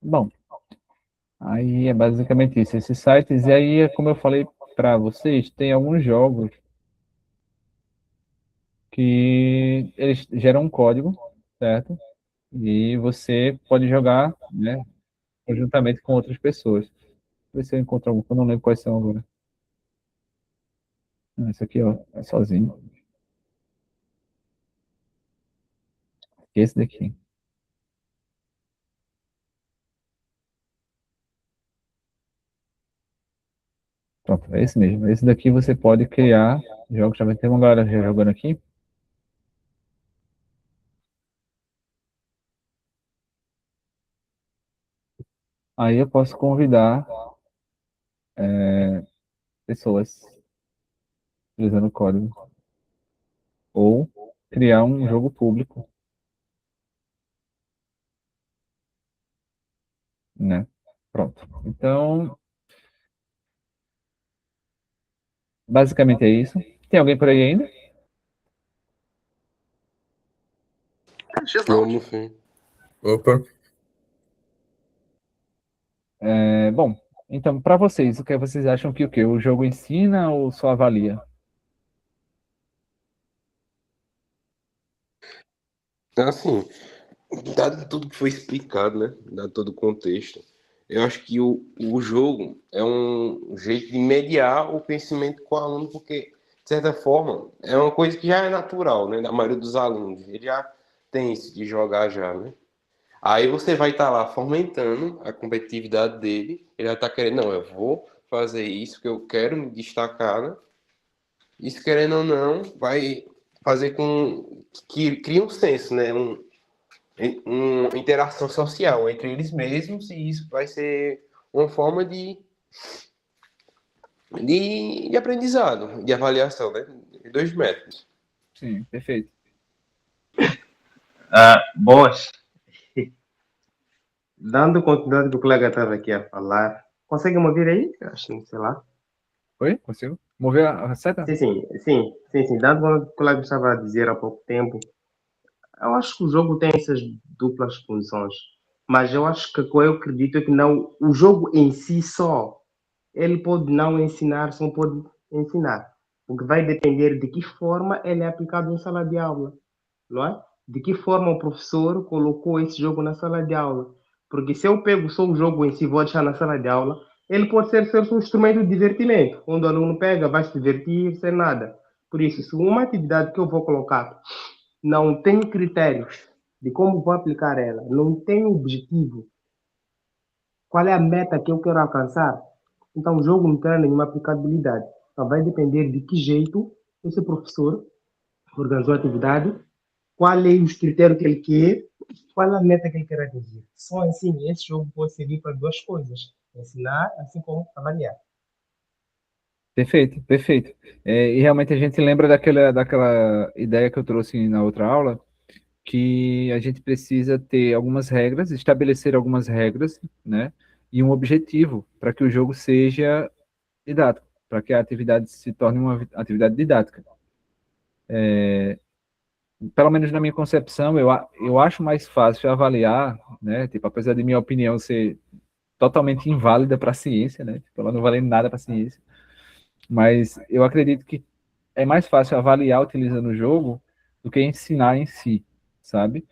Bom, aí é basicamente isso. Esses sites, e aí, como eu falei para vocês, tem alguns jogos que eles geram um código, certo? E você pode jogar, né, conjuntamente com outras pessoas. Deixa eu ver se eu encontro algum, eu não lembro quais são agora. Esse aqui, ó, é sozinho. Esse daqui. Pronto, é esse mesmo. Esse daqui você pode criar jogos. Já vai ter uma galera já jogando aqui. Aí eu posso convidar pessoas utilizando o código. Ou criar um jogo público, né? Pronto. Então, basicamente é isso. Tem alguém por aí ainda? Vamos sim. Opa, Bom, então, para vocês, o que vocês acham que o quê? O jogo ensina ou só avalia? assim, dado tudo que foi explicado, né? Dado todo o contexto, eu acho que o jogo é um jeito de mediar o conhecimento com o aluno, porque, de certa forma, é uma coisa que já é natural, né? Da maioria dos alunos. Ele já tem isso de jogar já, né? Aí você vai estar lá fomentando a competitividade dele, ele vai estar querendo, não, eu vou fazer isso, que eu quero me destacar, né? Isso, querendo ou não, vai fazer com que crie um senso, né? Uma interação social entre eles mesmos, e isso vai ser uma forma de aprendizado, de avaliação, né? De dois métodos. Sim, perfeito. Boas. Dando continuidade do que o colega estava aqui a falar, consegue me ouvir aí? Acho que sei lá. Oi? Consigo? Mover a seta? Sim. Dando o que o colega estava a dizer há pouco tempo, eu acho que o jogo tem essas duplas funções, mas eu acho que o que eu acredito é que não, o jogo em si só, ele pode não ensinar, só pode ensinar. o que vai depender de que forma ele é aplicado em sala de aula, não é? De que forma o professor colocou esse jogo na sala de aula. Porque se eu pego só o jogo em si e vou deixar na sala de aula, ele pode ser só um instrumento de divertimento, onde o aluno pega, vai se divertir, sem nada. Por isso, se uma atividade que eu vou colocar não tem critérios de como vou aplicar ela, não tem objetivo, qual é a meta que eu quero alcançar, então o jogo não tem nenhuma aplicabilidade. Então vai depender de que jeito esse professor organizou a atividade, qual é os critérios que ele quer, qual é a meta que ele quer atingir. Só assim, esse jogo pode servir para duas coisas: ensinar, assim como avaliar. Perfeito, perfeito. E realmente a gente lembra daquela ideia que eu trouxe na outra aula, que a gente precisa ter algumas regras, estabelecer algumas regras, né? E um objetivo para que o jogo seja didático, para que a atividade se torne uma atividade didática. Pelo menos na minha concepção, eu acho mais fácil avaliar, né? Tipo, apesar de minha opinião ser totalmente inválida para a ciência, né? Tipo, ela não vale nada para a ciência, mas eu acredito que é mais fácil avaliar utilizando o jogo do que ensinar em si, sabe?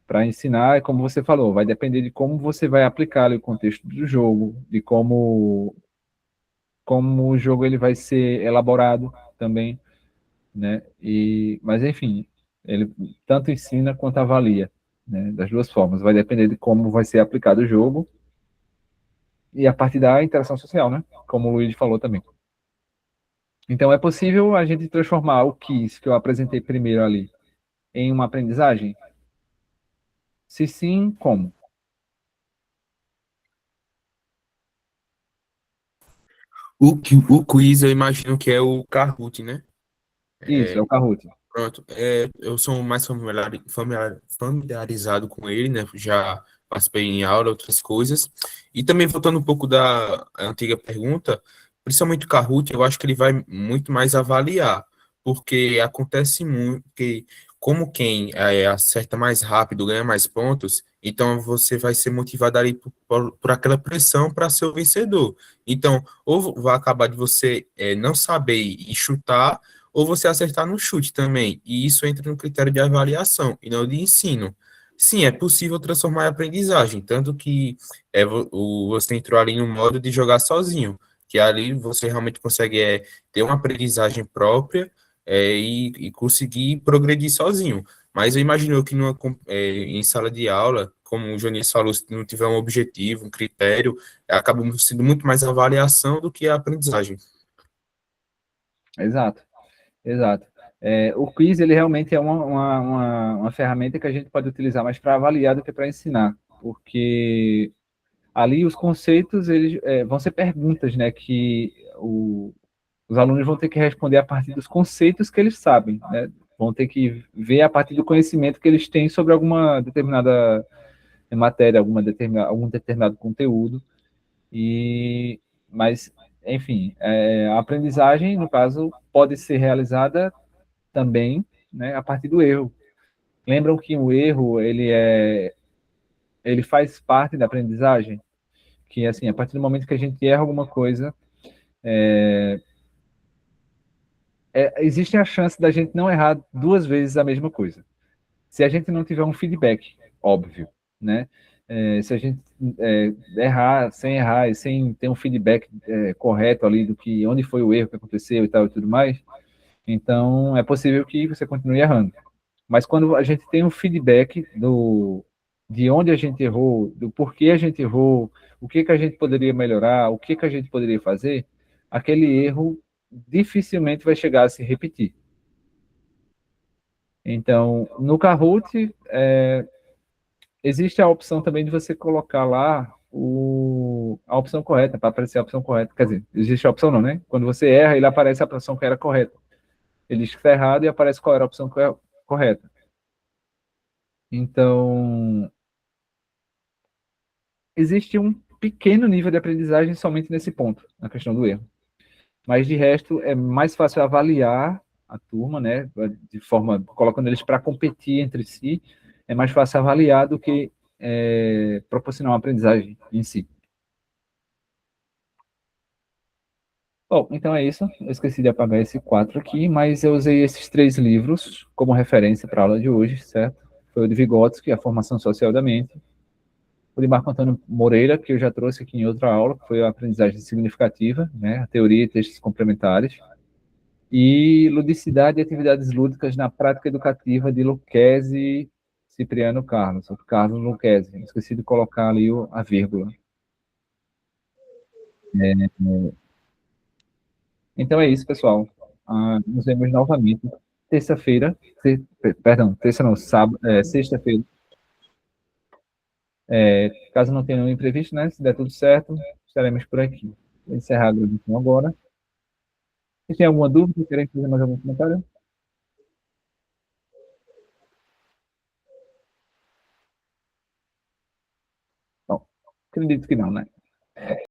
Para ensinar, como você falou, vai depender de como você vai aplicar ali o contexto do jogo, de como o jogo ele vai ser elaborado também, né? Mas enfim, ele tanto ensina quanto avalia, né? Das duas formas. Vai depender de como vai ser aplicado o jogo e a partir da interação social, né? Como o Luiz falou também. Então é possível a gente transformar o quiz que eu apresentei primeiro ali em uma aprendizagem? Se sim, como? O quiz eu imagino que é o Kahoot, né? Isso, é o Kahoot. Pronto, eu sou mais familiarizado com ele, né? Já participei em aula, outras coisas. E também voltando um pouco da antiga pergunta, principalmente o Kahoot, eu acho que ele vai muito mais avaliar, porque acontece muito que, como quem acerta mais rápido ganha mais pontos, então você vai ser motivado ali por aquela pressão para ser o vencedor. Então, ou vai acabar de você não saber e chutar ou você acertar no chute também. E isso entra no critério de avaliação e não de ensino. Sim, é possível transformar em aprendizagem, tanto que você entrou ali no modo de jogar sozinho, que ali você realmente consegue ter uma aprendizagem própria e conseguir progredir sozinho. Mas eu imagino que em sala de aula, como o Jonis falou, se não tiver um objetivo, um critério, acaba sendo muito mais avaliação do que a aprendizagem. Exato, exato. O quiz, ele realmente é uma ferramenta que a gente pode utilizar mais para avaliar do que para ensinar, porque ali os conceitos, eles vão ser perguntas, né, que os alunos vão ter que responder a partir dos conceitos que eles sabem, né, vão ter que ver a partir do conhecimento que eles têm sobre alguma determinada matéria, algum determinado conteúdo, mas, enfim, a aprendizagem, no caso, pode ser realizada também, né, a partir do erro. Lembram que o erro, ele faz parte da aprendizagem? Que, assim, a partir do momento que a gente erra alguma coisa, existe a chance da gente não errar duas vezes a mesma coisa. Se a gente não tiver um feedback, óbvio, né? Se a gente errar, sem errar e sem ter um feedback correto ali do que onde foi o erro que aconteceu e tal e tudo mais, então é possível que você continue errando. Mas quando a gente tem um feedback de onde a gente errou, do porquê a gente errou, o que que a gente poderia melhorar, o que que a gente poderia fazer, aquele erro dificilmente vai chegar a se repetir. Então, no Kahoot, existe a opção também de você colocar lá a opção correta, para aparecer a opção correta. Quer dizer, existe a opção não, né? Quando você erra, ele aparece a opção que era correta. Ele diz que está errado e aparece qual era a opção correta. Então, existe um pequeno nível de aprendizagem somente nesse ponto, na questão do erro. Mas, de resto, é mais fácil avaliar a turma, né? De forma, colocando eles para competir entre si, é mais fácil avaliar do que proporcionar uma aprendizagem em si. Bom, então é isso. Eu esqueci de apagar esse 4 aqui, mas eu usei esses 3 livros como referência para a aula de hoje, certo? Foi o de Vygotsky, A Formação Social da Mente. O de Marco Antônio Moreira, que eu já trouxe aqui em outra aula, que foi a Aprendizagem Significativa, né? A Teoria e Textos Complementares. E Ludicidade e Atividades Lúdicas na Prática Educativa, de Lucchesi Cipriano Carlos, ou Carlos Lucchesi. Esqueci de colocar ali a vírgula. Então é isso, pessoal. Nos vemos novamente terça-feira, perdão, terça não, sábado, sexta-feira. Caso não tenha nenhum imprevisto, né? Se der tudo certo, estaremos por aqui. Vou encerrar a gravação agora. Se tem alguma dúvida, querem fazer mais algum comentário? Bom, acredito que não, né?